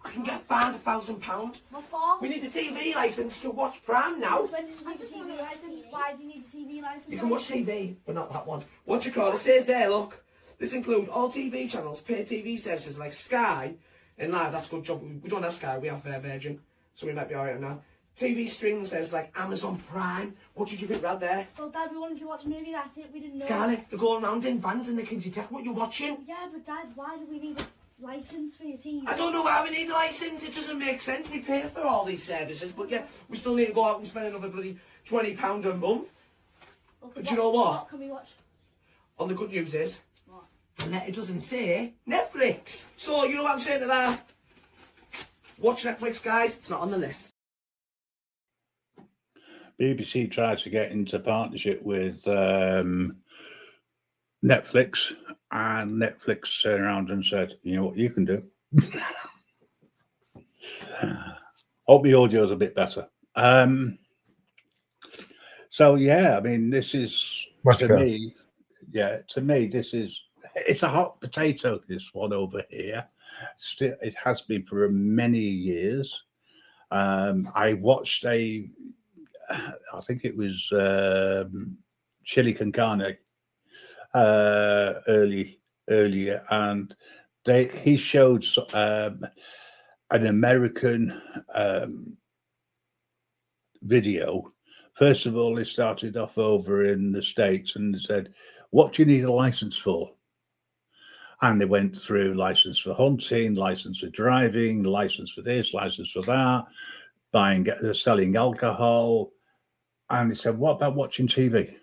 S12: I can get fined £1,000.
S4: What for?
S12: We need a TV licence to watch Prime now.
S4: When did you need a TV licence? Why do you need a TV licence?
S12: You can watch TV, but not that one. What you call it says there, look. This includes all TV channels, pay TV services like Sky and Live. That's a good job. We don't have Sky, we have Virgin, so we might be alright now. TV streaming services like Amazon Prime. What did you think right there?
S4: Well, Dad, we wanted to watch a movie, that's it. We didn't know.
S12: Scarlett, they're going around in vans and they can detect what you're watching.
S4: Yeah, but Dad, why do we need a licence for your TV?
S12: I don't know why we need a licence. It doesn't make sense. We pay for all these services, but yeah, we still need to go out and spend another bloody £20 a month.
S4: Okay,
S12: but you know what?
S4: What can we watch?
S12: And the good news is,
S4: what?
S12: The letter doesn't say Netflix. So, you know what I'm saying to that? Watch Netflix, guys. It's not on the list.
S2: BBC tried to get into partnership with Netflix, and Netflix turned around and said, you know what you can do? Hope the audio's a bit better. So yeah, I mean, this is
S10: Much
S2: to
S10: better.
S2: me. Yeah, to me, it's a hot potato. This one over here, still, it has been for many years. I watched I think it was Chili con Carne earlier, and he showed an American video. First of all, they started off over in the States and they said, "What do you need a license for?" And they went through license for hunting, license for driving, license for this, license for that, selling alcohol. And they said, "What about watching TV?"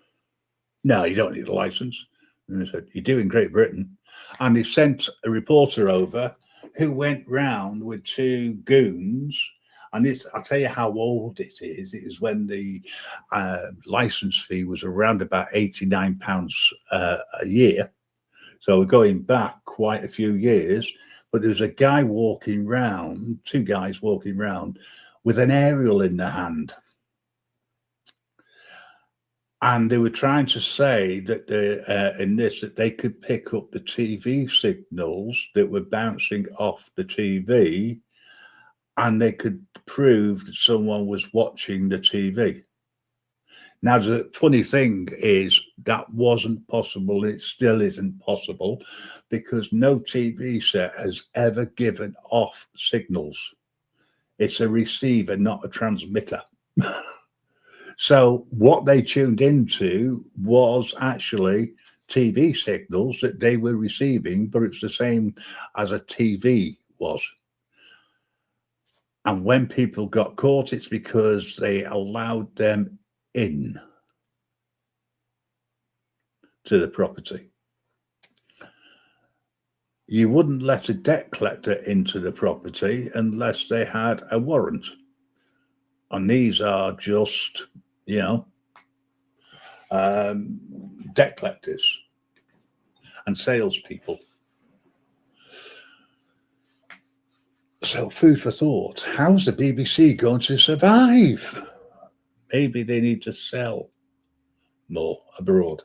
S2: "No, you don't need a license." And they said, "You do in Great Britain." And they sent a reporter over who went round with two goons. And I'll tell you how old it is. It is when the license fee was around about £89 a year. So we're going back quite a few years. But there was a guy walking round, two guys walking round with an aerial in their hand. And they were trying to say that that they could pick up the TV signals that were bouncing off the TV, and they could prove that someone was watching the TV. Now, the funny thing is that wasn't possible. It still isn't possible because no TV set has ever given off signals. It's a receiver, not a transmitter. So what they tuned into was actually TV signals that they were receiving, but it's the same as a TV was. And when people got caught, it's because they allowed them in to the property. You wouldn't let a debt collector into the property unless they had a warrant. And these are just, debt collectors and salespeople. So, food for thought. How's the BBC going to survive? Maybe they need to sell more abroad.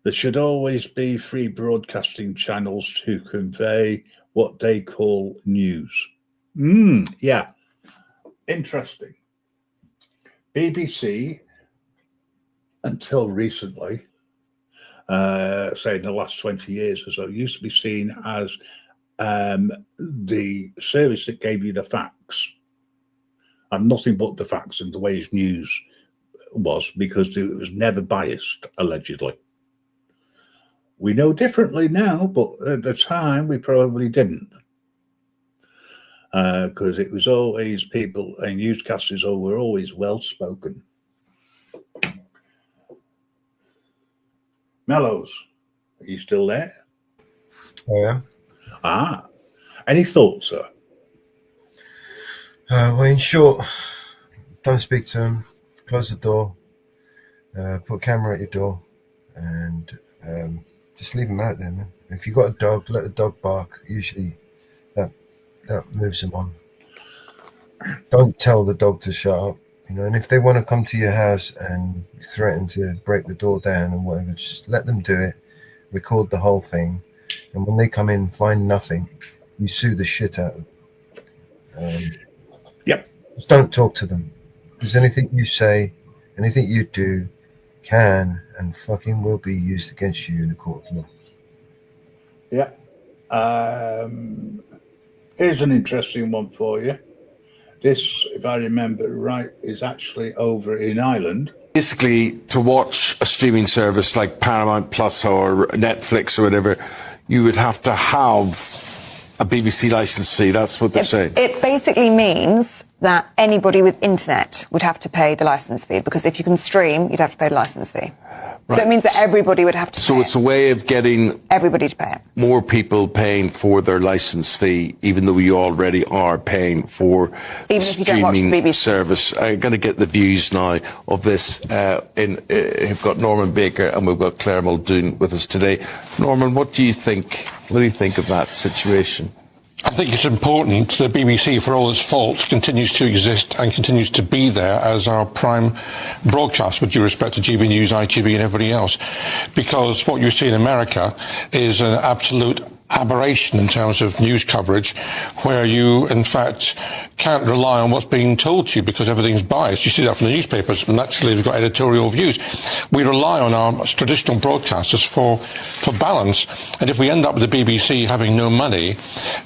S2: There should always be free broadcasting channels to convey what they call news. Yeah, interesting. BBC, until recently, say in the last 20 years or so, used to be seen as the service that gave you the facts, and nothing but the facts and the way his news was, because it was never biased, allegedly. We know differently now, but at the time we probably didn't, because it was always people and newscasters were always well spoken. Mellows, are you still there?
S10: Yeah.
S2: Any thoughts, sir?
S10: Well, in short, don't speak to him. Close the door. Put a camera at your door, and just leave him out there, man. If you've got a dog, let the dog bark. Usually, that moves them on. Don't tell the dog to shut up, And if they want to come to your house and threaten to break the door down and whatever, just let them do it. Record the whole thing, and when they come in, find nothing, you sue the shit out of them.
S2: Yep.
S10: Just don't talk to them, because anything you say, anything you do, can and fucking will be used against you in a court of law.
S2: Yeah. Here's an interesting one for you. This, if I remember right, is actually over in Ireland.
S13: Basically, to watch a streaming service like Paramount Plus or Netflix or whatever, you would have to have a BBC license fee. That's what they're saying.
S14: It basically means that anybody with internet would have to pay the license fee, because if you can stream, you'd have to pay the license fee. Right. So it means that everybody would have to pay.
S13: So it's a way of getting
S14: everybody to pay it.
S13: More people paying for their license fee, even though you already are paying for
S14: even
S13: streaming
S14: if you don't watch the BBC
S13: service. I'm going to get the views now of this. We've got Norman Baker and we've got Claire Muldoon with us today. Norman, what do you think? What do you think of that situation?
S15: I think it's important the BBC, for all its faults, continues to exist and continues to be there as our prime broadcast, with due respect to GB News, ITV and everybody else. Because what you see in America is an absolute aberration in terms of news coverage, where you, in fact, can't rely on what's being told to you because everything's biased. You see that from the newspapers. Naturally, they've got editorial views. We rely on our traditional broadcasters for balance. And if we end up with the BBC having no money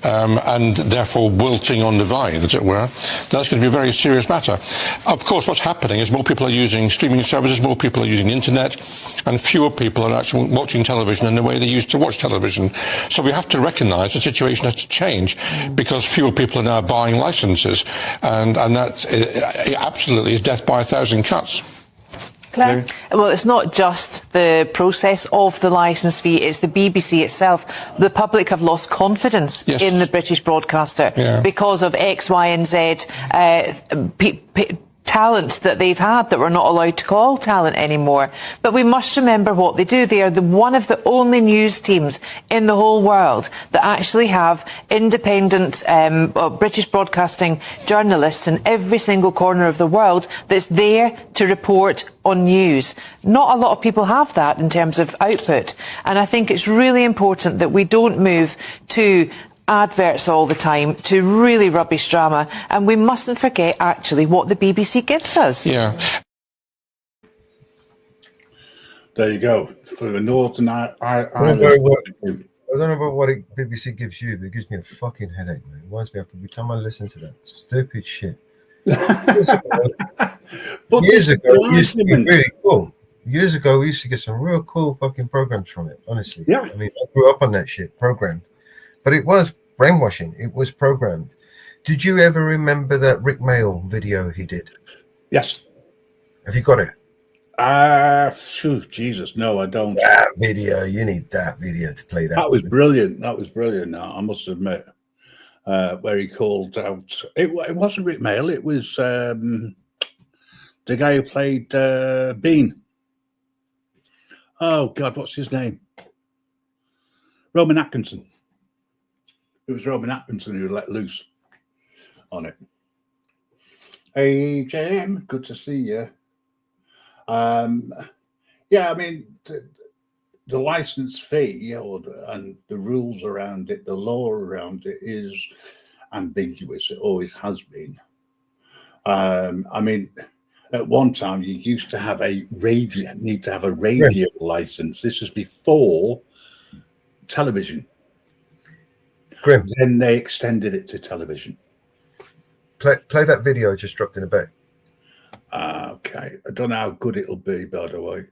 S15: and therefore wilting on the vine, as it were, that's going to be a very serious matter. Of course, what's happening is more people are using streaming services, more people are using the internet, and fewer people are actually watching television in the way they used to watch television. So we have to recognise the situation has to change because fewer people are now buying licences, and that absolutely is death by a thousand cuts.
S16: Claire? Well, it's not just the process of the licence fee, it's the BBC itself. The public have lost confidence in the British broadcaster because of X, Y and Z talent that they've had that we're not allowed to call talent anymore. But we must remember what they do. They are one of the only news teams in the whole world that actually have independent British broadcasting journalists in every single corner of the world that's there to report on news. Not a lot of people have that in terms of output. And I think it's really important that we don't move to adverts all the time, to really rubbish drama, and we mustn't forget actually what the BBC gives us.
S2: There you go. For the Northern Ireland.
S10: I don't know about what BBC gives you, but it gives me a fucking headache, man. It winds me up every time I listen to that stupid shit. Years ago, it used to be really cool. Years ago, we used to get some real cool fucking programs from it, honestly.
S2: Yeah.
S10: I mean, I grew up on that shit, programmed. But it was brainwashing. It was programmed. Did you ever remember that Rick Mail video he did?
S2: Yes.
S10: Have you got it?
S2: Jesus, no, I don't.
S10: That video, you need that video to play that.
S2: That was brilliant. That was brilliant, I must admit. Where he called out. It wasn't Rick Mail, it was the guy who played Bean. Oh, God, what's his name? Roman Atkinson. It was Roman Atkinson who let loose on it. Hey, JM, good to see you. Yeah, I mean, the license fee and the rules around it, the law around it is ambiguous. It always has been. I mean, at one time you used to have a radio license. This was before television.
S10: Grim.
S2: Then they extended it to television.
S10: Play that video I just dropped in a bit.
S2: Okay. I don't know how good it'll be, by the way.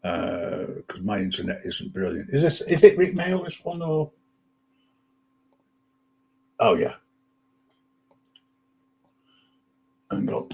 S2: Because my internet isn't brilliant. Is it Rick Mail, this one, or? Oh, yeah. Hang on.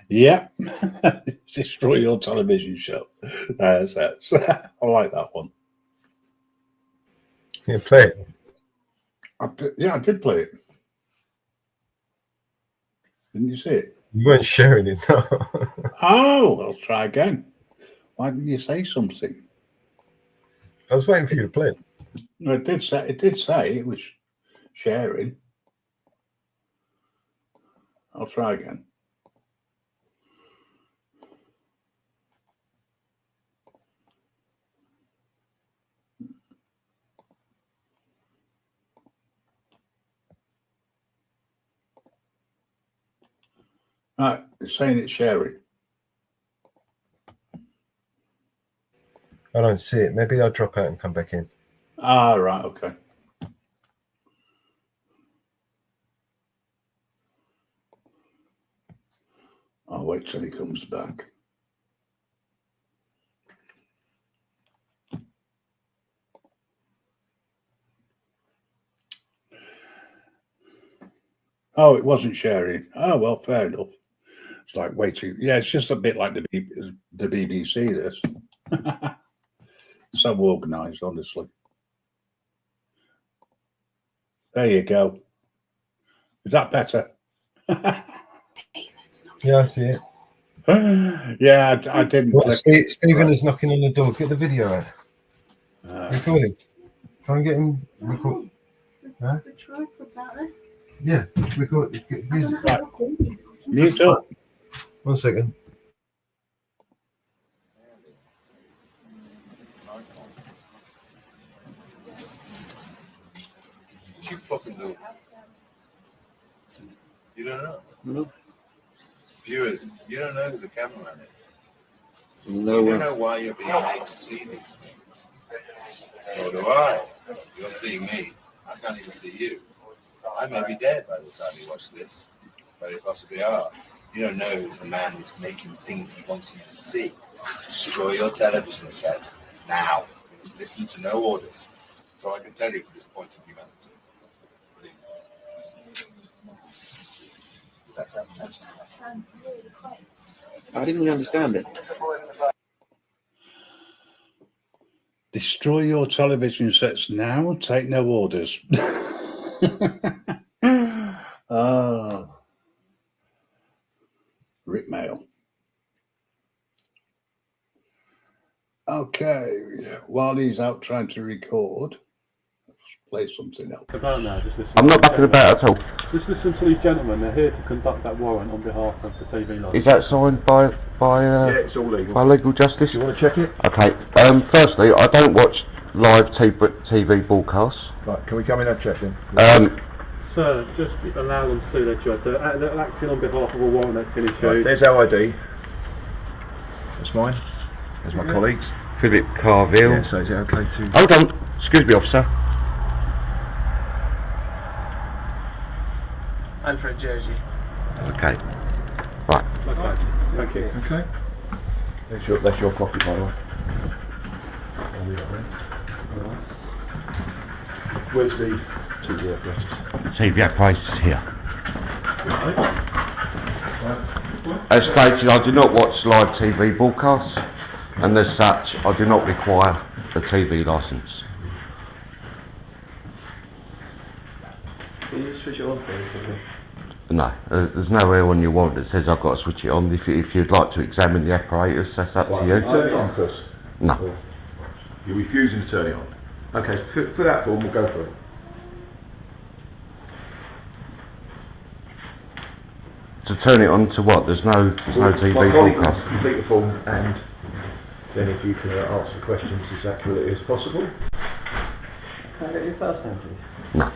S2: Yeah. Destroy your television show. That's I like that one.
S10: Yeah, play it.
S2: I did play it. Didn't you see it?
S10: You weren't sharing it, no.
S2: Oh, I'll try again. Why didn't you say something?
S10: I was waiting for you to play it.
S2: No, it did say it was sharing. I'll try again. Right, it's saying it's sharing.
S10: I don't see it. Maybe I'll drop out and come back in.
S2: Ah, right, okay. I'll wait till he comes back. Oh, it wasn't sharing. Oh, well, fair enough. It's like waiting. Yeah, it's just a bit like the BBC, this. So organised, honestly. There you go. Is that better?
S10: Yeah, I see it.
S2: Yeah, I didn't.
S10: Well, Stephen is knocking on the door. Get the video out. Record him. Try and get him. Record. Huh?
S8: The tripod's out there.
S10: Yeah, record.
S2: Right. Mute up.
S10: 1 second.
S17: What you fucking do? You don't know?
S18: No.
S17: Viewers, you don't know who the cameraman is.
S18: No
S17: You
S18: one.
S17: don't know why you're being made to see these things. Nor do I. You're seeing me. I can't even see you. I may be dead by the time you watch this. But you possibly are. You don't know who's the man who's making things he wants you to see. Destroy your television sets now. You must listen to no orders. That's all I can tell you for this point of humanity. Believe me. That's how much.
S18: I didn't really understand it.
S2: Destroy your television sets now. Take no orders. Oh. Rick Mail. Okay, while he's out trying to record, let's play something else.
S6: About now, just listen.
S13: I'm not backing about at all.
S6: Just listen to these gentlemen. They're here to conduct that warrant on behalf of the TV license.
S13: Is that signed by
S6: Yeah, it's all legal.
S13: by legal justice?
S6: You want to check it?
S13: Okay. Firstly, I don't watch live TV broadcasts.
S6: Right, can we come in and check then? Sir, just allow them to do their job. They're acting on behalf of a warrant that's been issued.
S18: There's our ID. That's mine. There's my colleagues.
S13: Philip Carville.
S18: Yeah, so is it okay to...
S13: Hold on. Excuse me, officer.
S12: Alfred Jersey.
S13: Okay. Right.
S6: Okay. Thank you.
S18: Okay. That's your copy, by the way. Where's the TV apparatus?
S13: TV apparatus here. As stated, I do not watch live TV broadcasts, and as such, I do not require a TV licence.
S18: Can you switch it on for me?
S13: No, there's nowhere on your warrant that says I've got to switch it on. If you'd like to examine the apparatus, that's up to you.
S18: Turn it on first.
S13: No.
S18: You're refusing to turn it on. Okay, fill that form, we'll go for it.
S13: To turn it on to what? There's no TV
S18: My colleague will
S13: broadcast.
S18: complete the form, and then if you can answer questions as accurately as possible. Can I get your first name, please?
S13: No.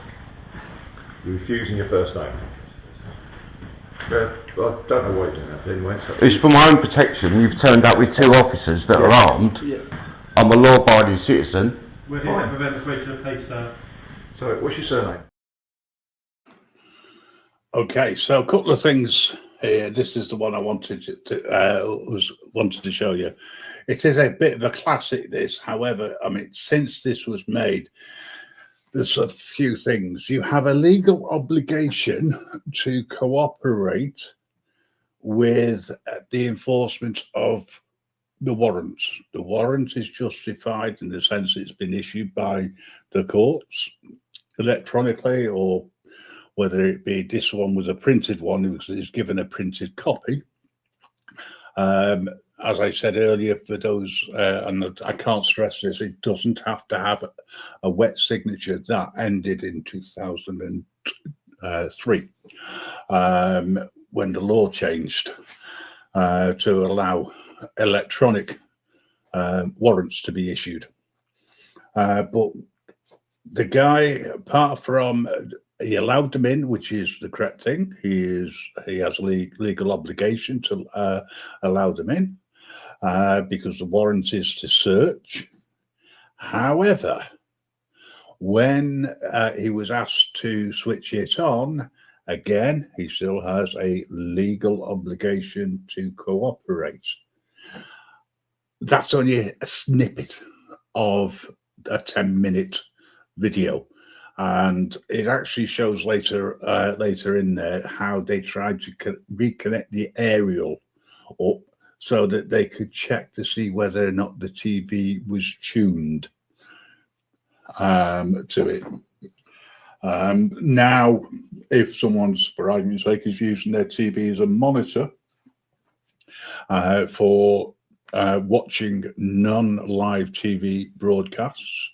S18: You're refusing your first name. I don't know why you're doing that anyway. So.
S13: It's for my own protection. You've turned up with two officers that are armed.
S18: Yeah.
S13: I'm a law-abiding citizen.
S6: We're here to prevent the breach of peace, sir.
S18: So, what's your surname?
S2: Okay, so a couple of things here. This is the one I wanted to show you. It is a bit of a classic, this. However, I mean, since this was made, there's a few things. You have a legal obligation to cooperate with the enforcement of the warrant. The warrant is justified in the sense it's been issued by the courts electronically, or whether it be this one was a printed one, it was given a printed copy. As I said earlier, for those, and I can't stress this, it doesn't have to have a wet signature. That ended in 2003 when the law changed to allow electronic warrants to be issued. But the guy, apart from he allowed them in, which is the correct thing. He has a legal obligation to allow them in because the warrant is to search. However, when he was asked to switch it on, again, he still has a legal obligation to cooperate. That's only a snippet of a 10-minute video, and it actually shows later in there how they tried to reconnect the aerial up so that they could check to see whether or not the TV was tuned to it. Now, if someone's, for argument's sake, is using their TV as a monitor for watching non-live TV broadcasts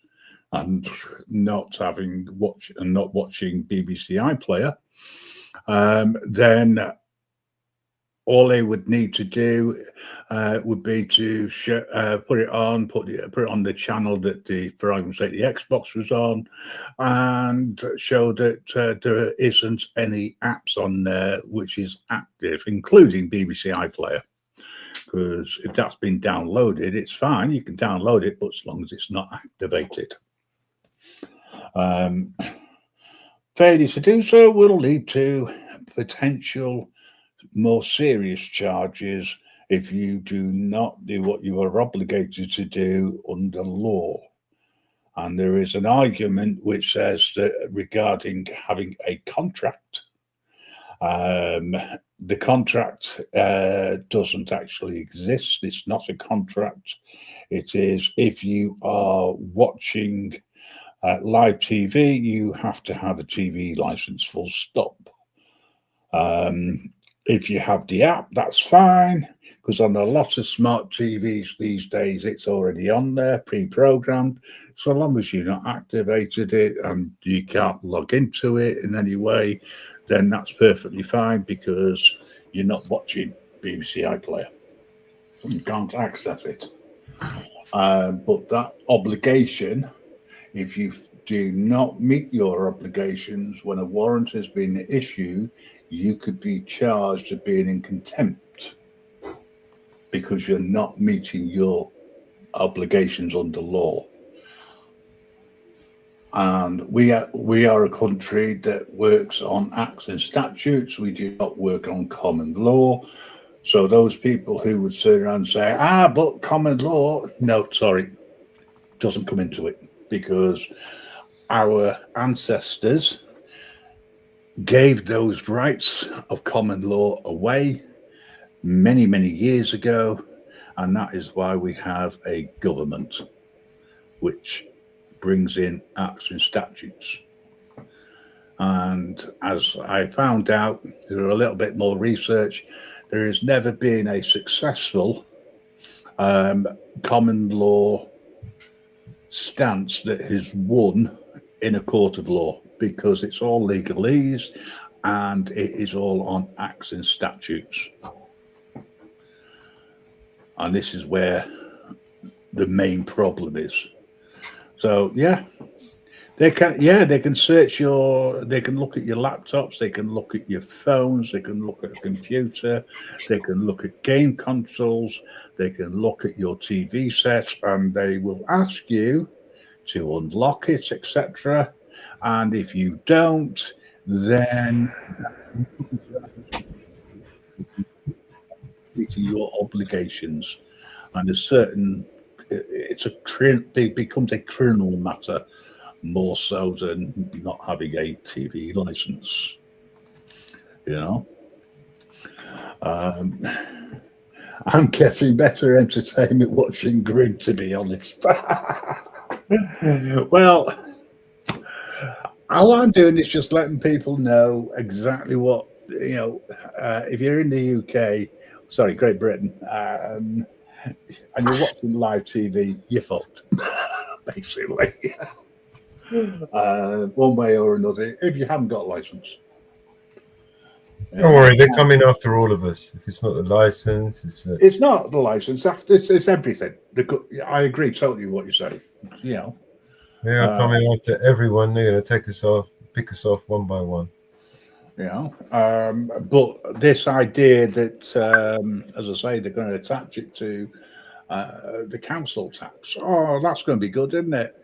S2: and not watching BBC iPlayer, then all they would need to do would be to put it on the channel that for argument's sake, the Xbox was on, and show that there isn't any apps on there which is active, including BBC iPlayer. Because if that's been downloaded, it's fine. You can download it, but as long as it's not activated. Failure to do so will lead to potential more serious charges if you do not do what you are obligated to do under law. And there is an argument which says that regarding having a contract, the contract doesn't actually exist. It's not a contract. It is, if you are watching live TV, you have to have a TV license, full stop. If you have the app, that's fine, because on a lot of smart TVs these days, it's already on there, pre-programmed. So long as you've not activated it and you can't log into it in any way, then that's perfectly fine, because you're not watching BBC iPlayer. You can't access it. But that obligation, if you do not meet your obligations when a warrant has been issued, you could be charged of being in contempt because you're not meeting your obligations under law. And we are a country that works on acts and statutes. We do not work on common law. So those people who would sit around and say, but common law, no, sorry, doesn't come into it, because our ancestors gave those rights of common law away many, many years ago. And that is why we have a government which brings in acts and statutes. And as I found out through a little bit more research, there has never been a successful common law stance that has won in a court of law, because it's all legalese and it is all on acts and statutes. And this is where the main problem is. So they can search they can look at your laptops, they can look at your phones, they can look at a computer, they can look at game consoles, they can look at your TV set, and they will ask you to unlock it, etc. And if you don't, then meeting your obligations, and it becomes a criminal matter more so than not having a TV license. I'm getting better entertainment watching Grid, to be honest. Well, all I'm doing is just letting people know exactly what, if you're in the UK, Great Britain, and you're watching live TV, you're fucked, basically. One way or another, if you haven't got a license.
S10: Don't worry, they're coming after all of us. If it's not the license,
S2: it's not the license. It's everything. I agree totally with what you say.
S10: They are coming after everyone. They're going to take us off, pick us off one by one.
S2: But this idea that, as I say, they're going to attach it to the council tax. Oh, that's going to be good, isn't it?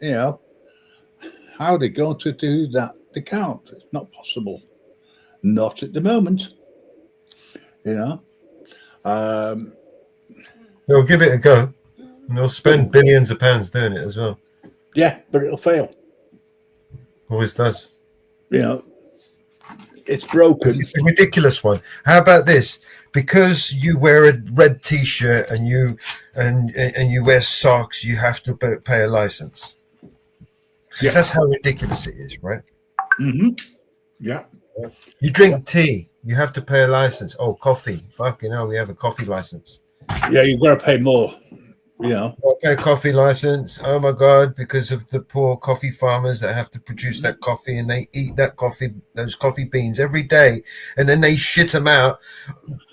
S2: How are they going to do that? They can't. It's not possible. Not at the moment.
S10: They'll give it a go, and they'll spend billions of pounds doing it as well.
S2: Yeah, but it'll fail.
S10: Always does.
S2: It's broken.
S10: It's a ridiculous one. How about this? Because you wear a red T-shirt and you wear socks, you have to pay a license. Yeah. That's how ridiculous it is, right?
S2: Mm-hmm. Yeah.
S10: You drink tea, you have to pay a license. Oh, coffee. Fucking hell, we have a coffee license.
S2: Yeah, you've got to pay more.
S10: Okay, coffee license. Oh my God, because of the poor coffee farmers that have to produce that coffee, and they eat that coffee, those coffee beans every day, and then they shit them out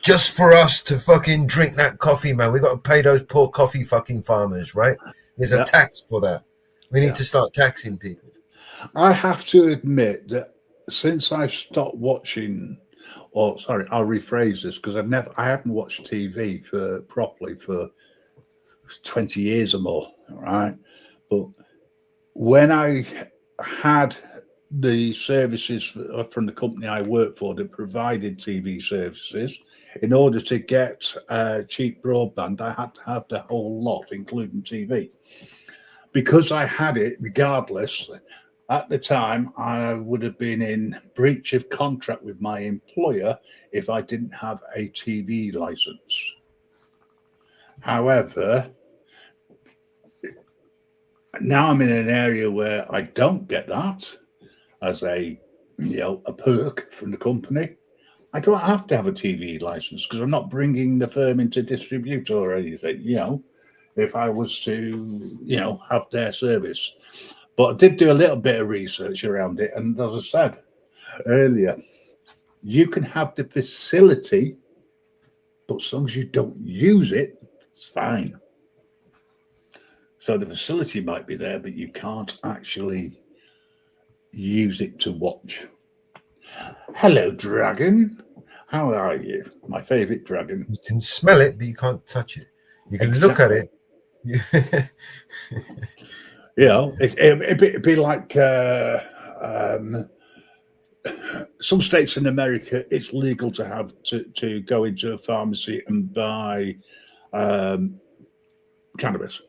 S10: just for us to fucking drink that coffee, man. We got to pay those poor coffee fucking farmers, right? There's a tax for that. We need to start taxing people.
S2: I have to admit that since I've stopped watching, I'll rephrase this, because I haven't watched TV properly for 20 years or more, right? But when I had the services from the company I worked for that provided TV services, in order to get cheap broadband, I had to have the whole lot, including TV. Because I had it, regardless, at the time, I would have been in breach of contract with my employer if I didn't have a TV license. However, now I'm in an area where I don't get that as a perk from the company. I don't have to have a TV license because I'm not bringing the firm into distributor or anything, if I was to, have their service. But I did do a little bit of research around it. And as I said earlier, you can have the facility, but as long as you don't use it, it's fine. So the facility might be there, but you can't actually use it to watch. Hello, dragon. How are you? My favorite dragon.
S10: You can smell it, but you can't touch it. You can look at it.
S2: It'd be like some states in America, it's legal to have to go into a pharmacy and buy cannabis.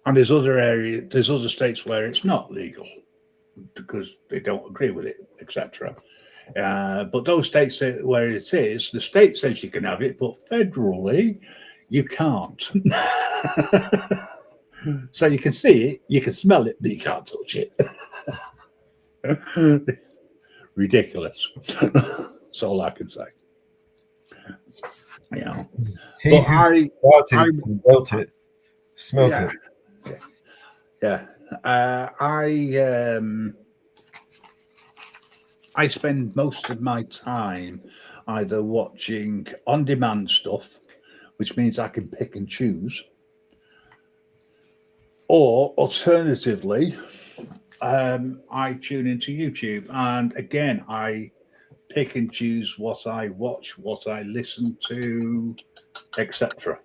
S2: And there's other states where it's not legal because they don't agree with it, etc. But those states where it is, the state says you can have it, but federally, you can't. So you can see it, you can smell it, but you can't touch it. Ridiculous. That's all I can say.
S10: He who felt it, smelt it.
S2: Yeah. I spend most of my time either watching on-demand stuff, which means I can pick and choose, or alternatively, I tune into YouTube. And again, I pick and choose what I watch, what I listen to, etc.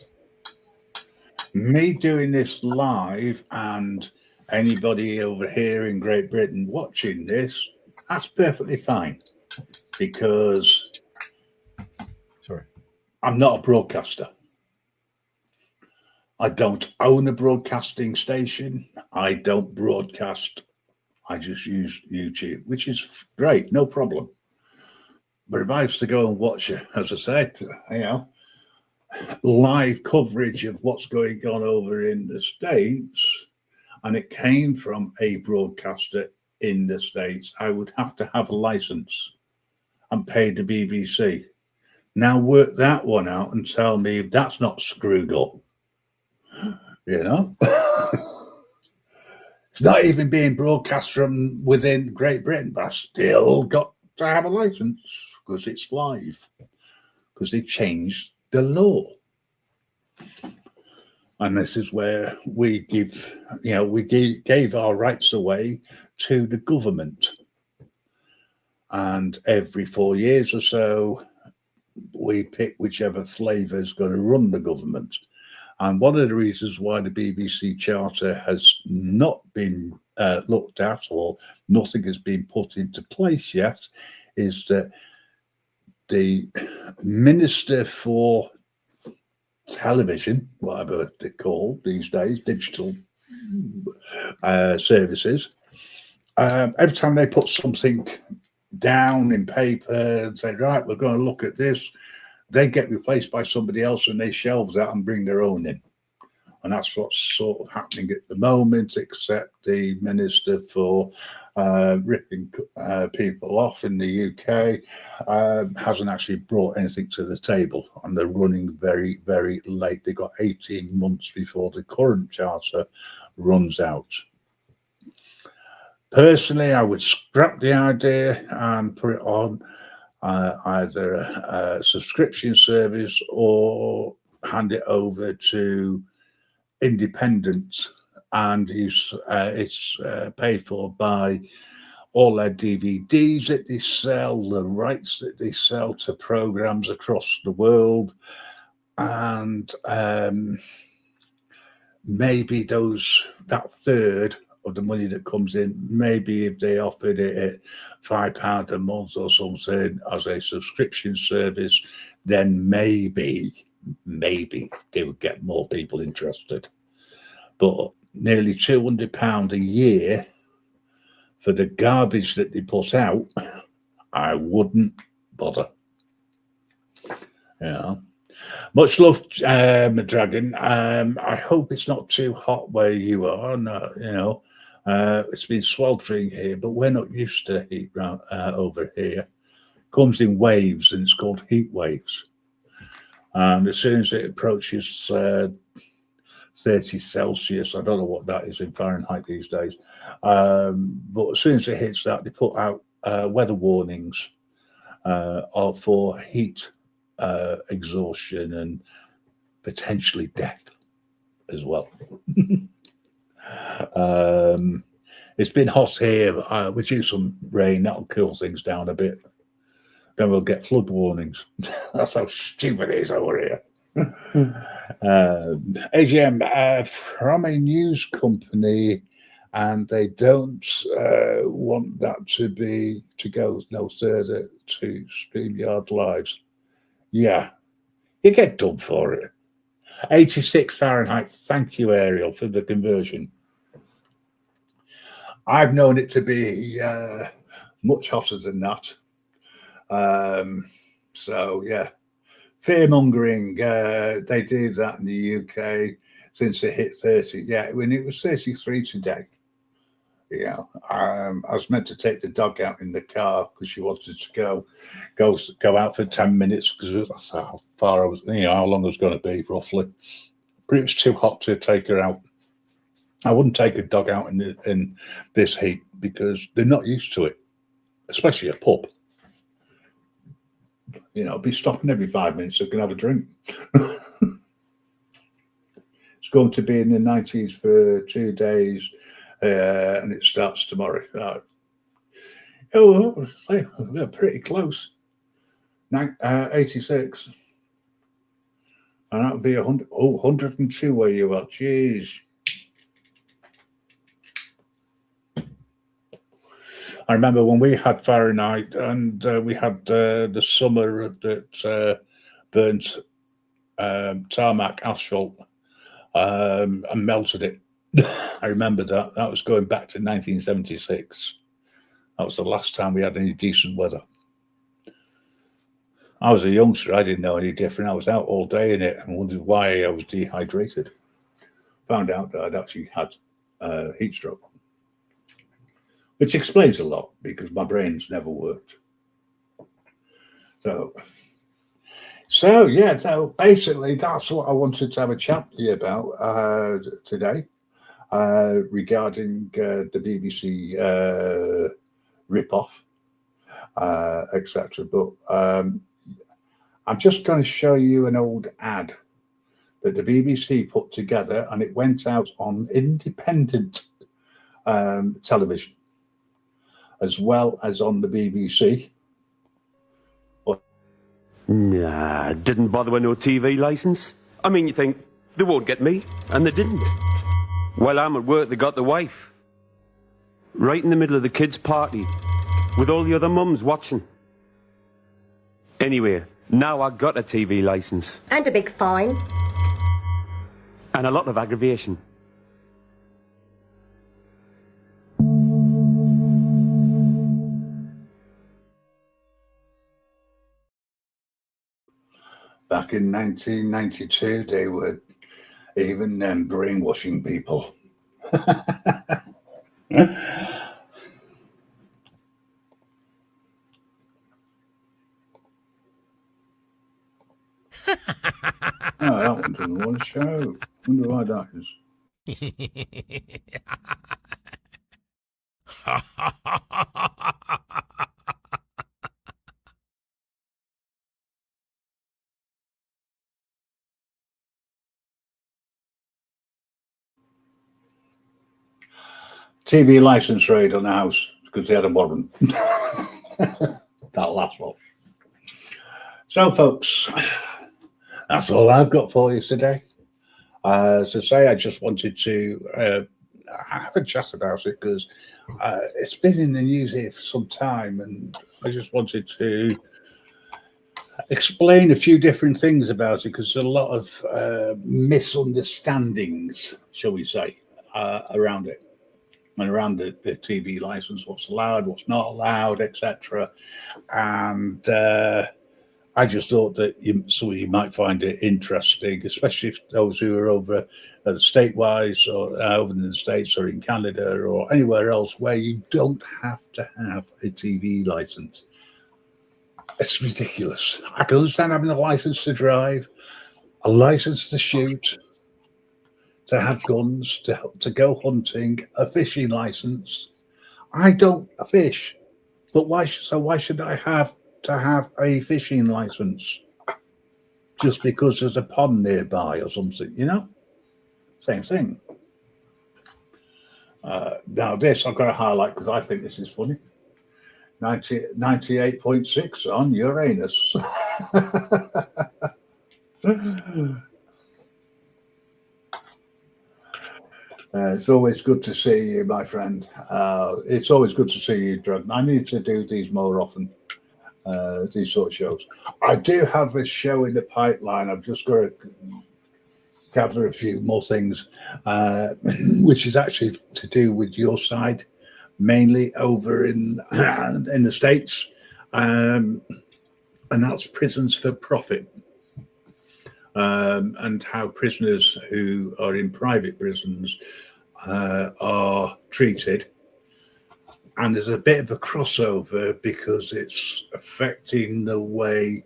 S2: Me doing this live and anybody over here in Great Britain watching this, that's perfectly fine because I'm not a broadcaster. I don't own a broadcasting station. I don't broadcast. I just use YouTube, which is great, no problem. But if I was to go and watch it, as I said, live coverage of what's going on over in the States, and it came from a broadcaster in the States, I would have to have a license and pay the BBC. Now work that one out and tell me if that's not screwed up. It's not even being broadcast from within Great Britain, but I still got to have a license because it's live, because they changed the law. And this is where we gave our rights away to the government. and every 4 years or so, we pick whichever flavour is going to run the government. And one of the reasons why the BBC Charter has not been looked at, or nothing has been put into place yet, is that the Minister for Television, whatever they're called these days, digital services, every time they put something down in paper and say, right, we're going to look at this, they get replaced by somebody else and they shelve that and bring their own in. And that's what's sort of happening at the moment, except the Minister for ripping people off in the UK hasn't actually brought anything to the table, and they're running very, very late. They've got 18 months before the current charter runs out. Personally, I would scrap the idea and put it on either a subscription service or hand it over to independent, and it's paid for by all their DVDs that they sell, the rights that they sell to programs across the world, and maybe that third of the money that comes in, maybe if they offered it at £5 a month or something as a subscription service, then maybe they would get more people interested. But nearly £200 a year for the garbage that they put out, I wouldn't bother. Yeah. Much love, Dragon. I hope it's not too hot where you are. No, it's been sweltering here, but we're not used to heat over here. Comes in waves, and it's called heat waves. And as soon as it approaches 30 Celsius, I don't know what that is in Fahrenheit these days, but as soon as it hits that, they put out weather warnings for heat exhaustion and potentially death as well. It's been hot here. We're due some rain. That'll cool things down a bit. Then we'll get flood warnings. That's how stupid it is over here. AGM from a news company, and they don't want that to go no further to StreamYard Lives. Yeah, you get done for it. 86 Fahrenheit. Thank you, Ariel, for the conversion. I've known it to be much hotter than that. So, yeah. Fear-mongering, they do that in the UK since it hit 30. Yeah, when it was 33 today. Yeah, I was meant to take the dog out in the car because she wanted to go out for 10 minutes because that's how far I was, how long it was going to be roughly. But it was too hot to take her out. I wouldn't take a dog out in this heat because they're not used to it, especially a pup. Be stopping every 5 minutes so I can have a drink. It's going to be in the 90s for 2 days, and it starts tomorrow. We're pretty close. 86. And that would be 100, 102 where you are. Jeez. I remember when we had Fahrenheit and we had the summer that burnt tarmac asphalt and melted it. I remember that. That was going back to 1976. That was the last time we had any decent weather. I was a youngster. I didn't know any different. I was out all day in it and wondered why I was dehydrated. Found out that I'd actually had heat stroke. Which explains a lot because my brain's never worked. So basically that's what I wanted to have a chat to you about today regarding the BBC rip-off, etc. But I'm just going to show you an old ad that the BBC put together, and it went out on independent television. as well as on the BBC.
S19: Nah, didn't bother with no TV licence. I mean, you think, they won't get me, and they didn't. While I'm at work, they got the wife. Right in the middle of the kids' party, with all the other mums watching. Anyway, now I got a TV licence.
S20: And a big fine.
S19: And a lot of aggravation.
S2: Back in 1992, they were even then brainwashing people. Oh, that one doesn't want to show. Wonder why that is. TV license raid on the house because they had a warrant. That last one. So, folks, that's all I've got for you today. As I say, I just wanted to have a chat about it because it's been in the news here for some time, and I just wanted to explain a few different things about it because there's a lot of misunderstandings, shall we say, around it and around the TV license, what's allowed, what's not allowed, etc. And I just thought that some of you might find it interesting, especially if those who are over statewise or over in the States or in Canada or anywhere else where you don't have to have a TV license. It's ridiculous. I can understand having a license to drive, a license to shoot, to have guns, to go hunting, a fishing license. I don't fish, but why should I have to have a fishing license just because there's a pond nearby or something, you know? Same thing. Now this I've got to highlight because I think this is funny. 98.6 on Uranus. It's always good to see you, my friend. It's always good to see you, Drug. I need to do these more often, these sort of shows. I do have a show in the pipeline. I've just got to gather a few more things, which is actually to do with your side, mainly over in the States, and that's prisons for profit. And how prisoners who are in private prisons are treated. And there's a bit of a crossover because it's affecting the way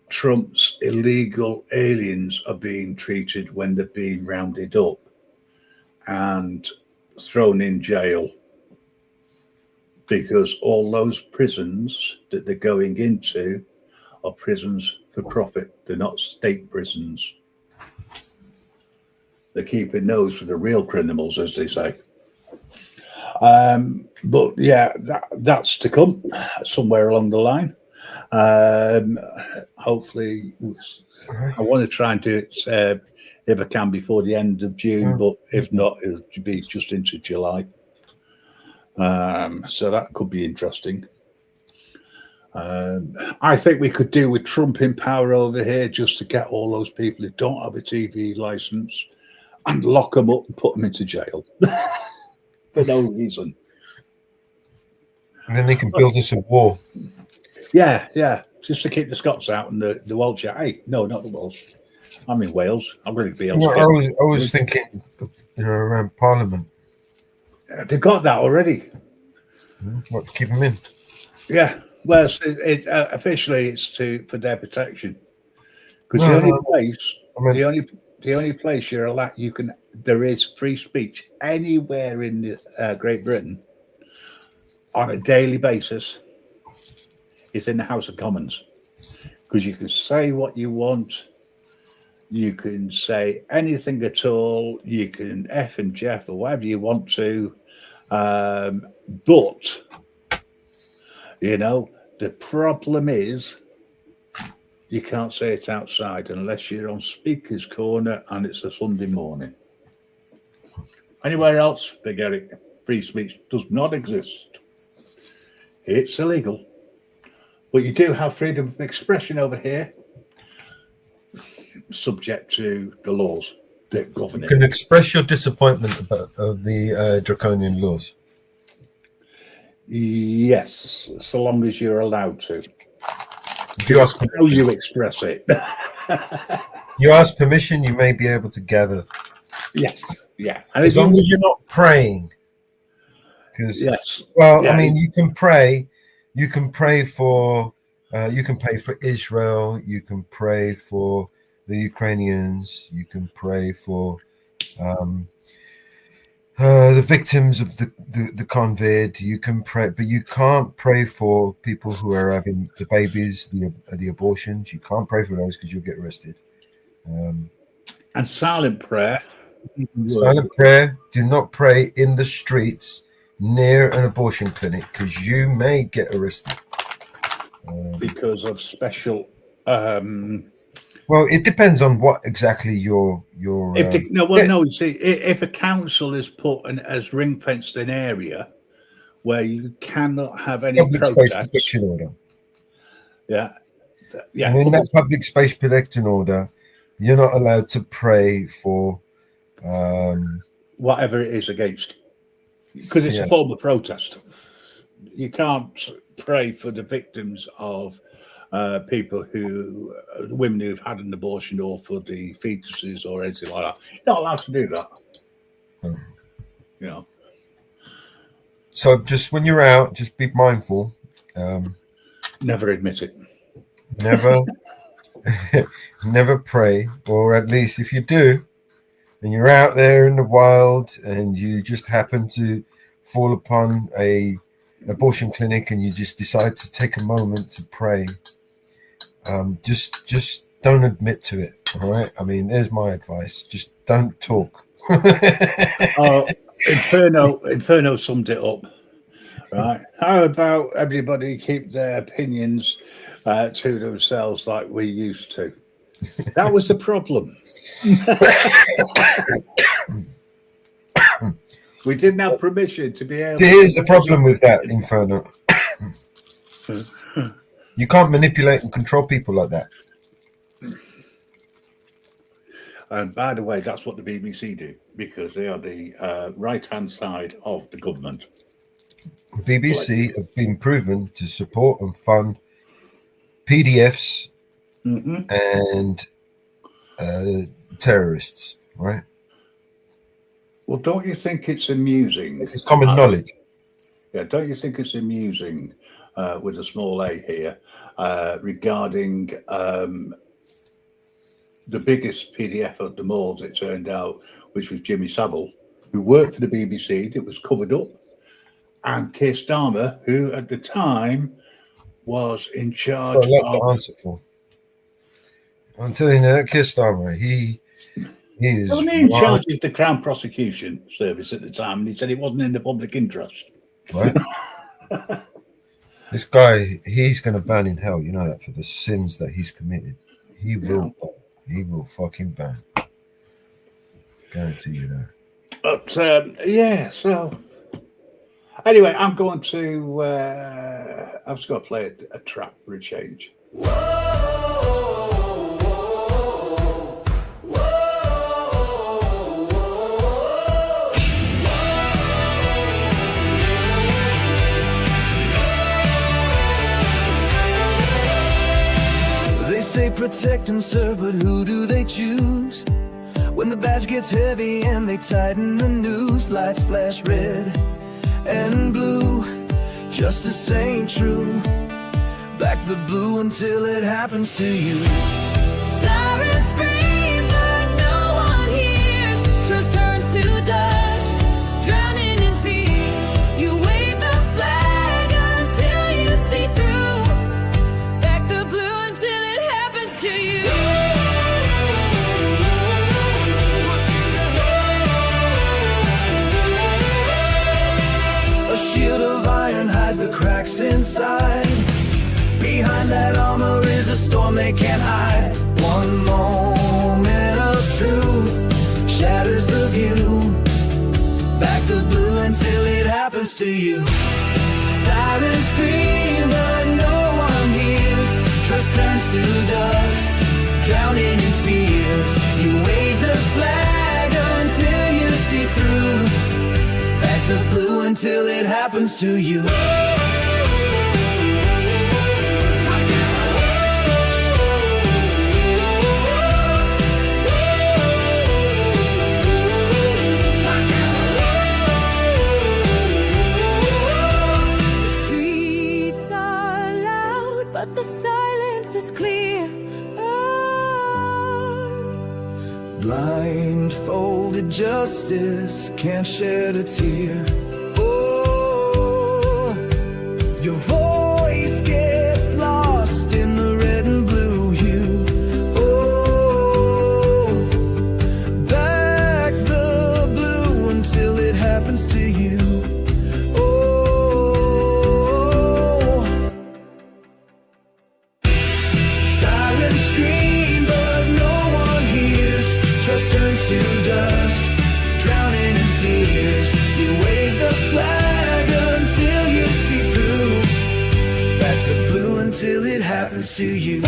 S2: Trump's illegal aliens are being treated when they're being rounded up and thrown in jail. Because all those prisons that they're going into are prisons for profit. They're not state prisons. They're keeping those for the real criminals, as they say. But yeah, that's to come somewhere along the line. Hopefully, I want to try and do it if I can before the end of June, but if not, it'll be just into July. So that could be interesting. I think we could do with Trump in power over here just to get all those people who don't have a TV license and lock them up and put them into jail for no reason.
S10: And then they can build us a wall.
S2: Yeah, just to keep the Scots out and the Welsh out. Hey, no, not the Welsh. I'm in Wales. I'm going to be able to.
S10: I was thinking, around Parliament.
S2: They've got that already.
S10: What, to keep them in?
S2: Yeah. Well, officially it's for their protection. Because the only place you're allowed, there is free speech anywhere in Great Britain on a daily basis is in the House of Commons. Because you can say what you want, you can say anything at all, you can F and Jeff or whatever you want to, but You know, the problem is you can't say it outside unless you're on Speaker's Corner and it's a Sunday morning. Anywhere else, forget it. Free speech does not exist. It's illegal. But you do have freedom of expression over here, subject to the laws that govern
S10: You can
S2: it.
S10: express your disappointment about of the draconian laws.
S2: Yes, so long as you're allowed to.
S10: If you ask
S2: How
S10: permission,
S2: you express it.
S10: you ask permission, you may be able to gather.
S2: Yes, yeah. And
S10: As long as you're not praying. Because,
S2: yes.
S10: well,
S2: Yeah.
S10: I mean, you can pray. You can pray for. You can pray for Israel. You can pray for the Ukrainians. You can pray for the victims of the COVID. You can pray, but you can't pray for people who are having the babies, the abortions. You can't pray for those because you'll get arrested.
S2: And silent prayer.
S10: Silent prayer. Do not pray in the streets near an abortion clinic because you may get arrested.
S2: Because of special.
S10: Well, it depends on what exactly your.
S2: No. You see, if a council is has ring fenced an area where you cannot have any
S10: public space
S2: protests,
S10: protection order.
S2: yeah.
S10: And in that public space protection order, you're not allowed to pray for
S2: whatever it is against, because it's a form of protest. You can't pray for the victims of people women who've had an abortion, or for the fetuses or anything like that. You're not allowed to do that. You know.
S10: So just when you're out, just be mindful.
S2: Never admit it.
S10: Never, never pray, or at least if you do, and you're out there in the wild and you just happen to fall upon a abortion clinic and you just decide to take a moment to pray, just don't admit to it. All right. I mean, there's my advice. Just don't talk.
S2: Inferno summed it up. Right. How about everybody keep their opinions to themselves like we used to? That was the problem. We didn't have permission to be able.
S10: See, here's the problem with that, Inferno. You can't manipulate and control people like that.
S2: And by the way, that's what the BBC do, because they are the right-hand side of the government.
S10: The BBC have been proven to support and fund PDFs and terrorists, right?
S2: Well, don't you think it's amusing?
S10: It's common knowledge.
S2: Yeah, don't you think it's amusing with a small a here regarding the biggest PDF at the malls, it turned out, which was Jimmy Savile, who worked for the BBC, that was covered up, and Keir Starmer, who at the time was in charge
S10: Got a lot to answer for. I'm telling you, that Keir Starmer, he is.
S2: Wasn't he in charge of the Crown Prosecution Service at the time? And he said it wasn't in the public interest.
S10: Right. This guy, he's going to burn in hell. You know that, for the sins that he's committed. He will. Yeah. He will fucking burn. Guarantee you that.
S2: But yeah, so anyway, I'm going to. I'm just going to play a track for a change.
S1: They say protect and serve, but who do they choose? When the badge gets heavy and they tighten the noose, lights flash red and blue. Justice ain't true. Back the blue until it happens to you. Sirens scream, but no one hears. Trust turns to dust, drowning in fears. You wave the flag until you see through. Back the blue until it happens to you. A shield of iron hides the cracks inside. they can't hide. One moment of truth shatters the view. Back the blue until it happens to you. Sirens scream but no one hears. Trust turns to dust, drowning in fears. You wave the flag until you see through. Back the blue until it happens to you.
S20: But the silence is clear.
S1: Blindfolded justice can't shed a tear. Oh, your voice gets lost in the red and blue hue. Oh, back the blue until it happens to you. Scream, but no one hears. Trust turns to dust, drowning in fears. You wave the flag until you see through. Back the blue until it happens to you.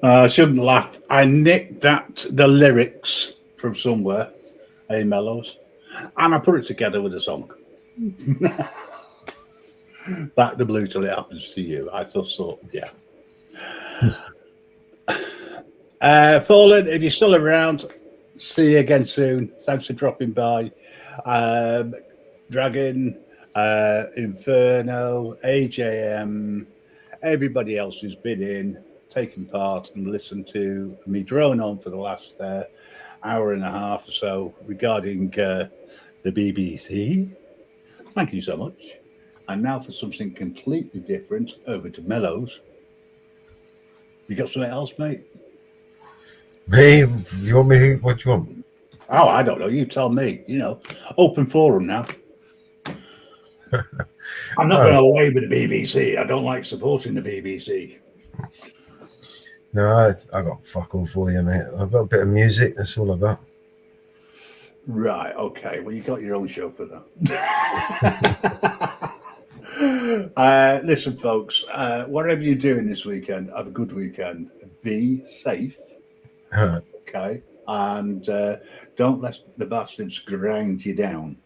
S2: I shouldn't laugh. I nicked the lyrics from somewhere, hey Mellows, and I put it together with a song. Back the blue till it happens to you. I just thought, yeah. Fallen, if you're still around, see you again soon. Thanks for dropping by. Dragon, Inferno, AJM, everybody else who's been in, taken part and listened to me drone on for the last hour and a half or so regarding the BBC. Thank you so much. And now for something completely different, over to Mellows. You got something else, mate?
S10: Me? You want me? What do you want?
S2: Oh, I don't know. You tell me. You know, open forum now. I'm not going to away with the BBC. I don't like supporting the BBC.
S10: No, I got fuck all for you, mate. I've got a bit of music. That's all I got.
S2: Right. Okay. Well, you got your own show for that. Listen, folks. Whatever you're doing this weekend, have a good weekend. Be safe. Okay. And don't let the bastards grind you down.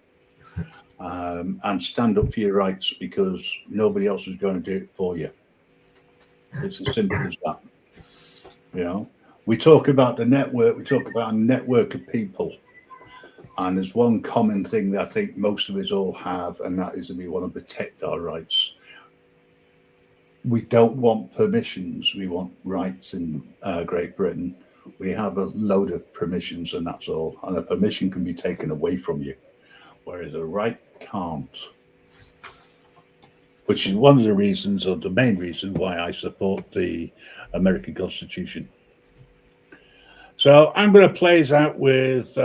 S2: And stand up for your rights, because nobody else is going to do it for you. It's as simple as that. You know, we talk about the network, we talk about a network of people, and there's one common thing that I think most of us all have, and that is that we want to protect our rights. We don't want permissions, we want rights in Great Britain. We have a load of permissions, and that's all. And a permission can be taken away from you, whereas a right can't. Which is one of the reasons, or the main reason, why I support the American Constitution. So I'm going to play us out with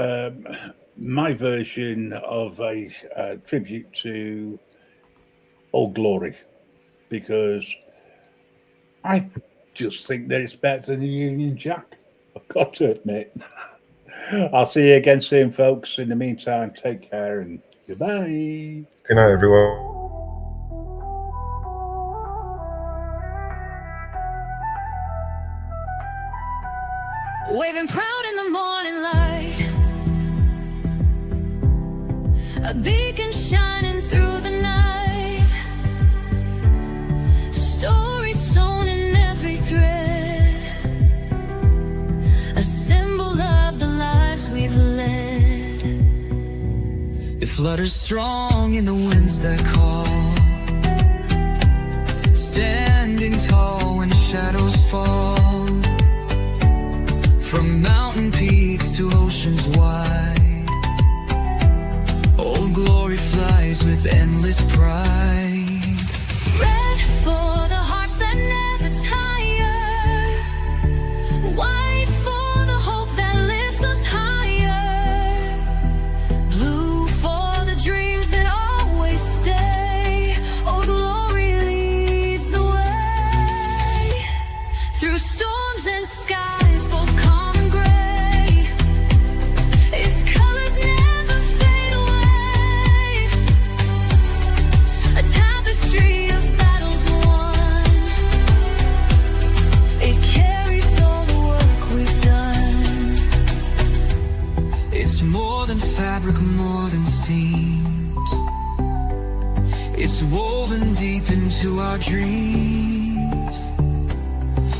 S2: my version of a tribute to Old Glory, because I just think that it's better than the Union Jack. I've got to admit. I'll see you again soon, folks. In the meantime, take care and goodbye.
S10: Good night, everyone.
S20: Waving proud in the morning light, a beacon shining through the night, stories sewn in every thread, a symbol of the lives we've led. It flutters strong in the winds that call, standing tall when shadows fall. From mountain peaks to oceans wide, Old Glory flies with endless pride. to our dreams.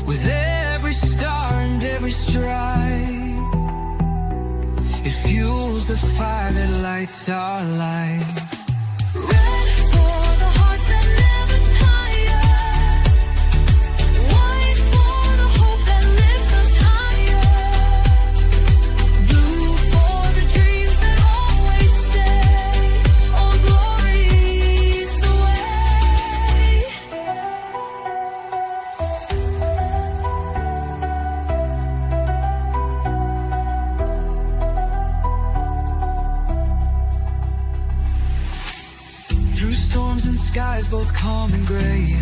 S20: With every star and every stripe, it fuels the fire that lights our life. Red for the hearts that never tire, white for the hope that lifts us higher, blue for the dreams that always stay. All glory leads the way. Through storms and skies both calm and gray,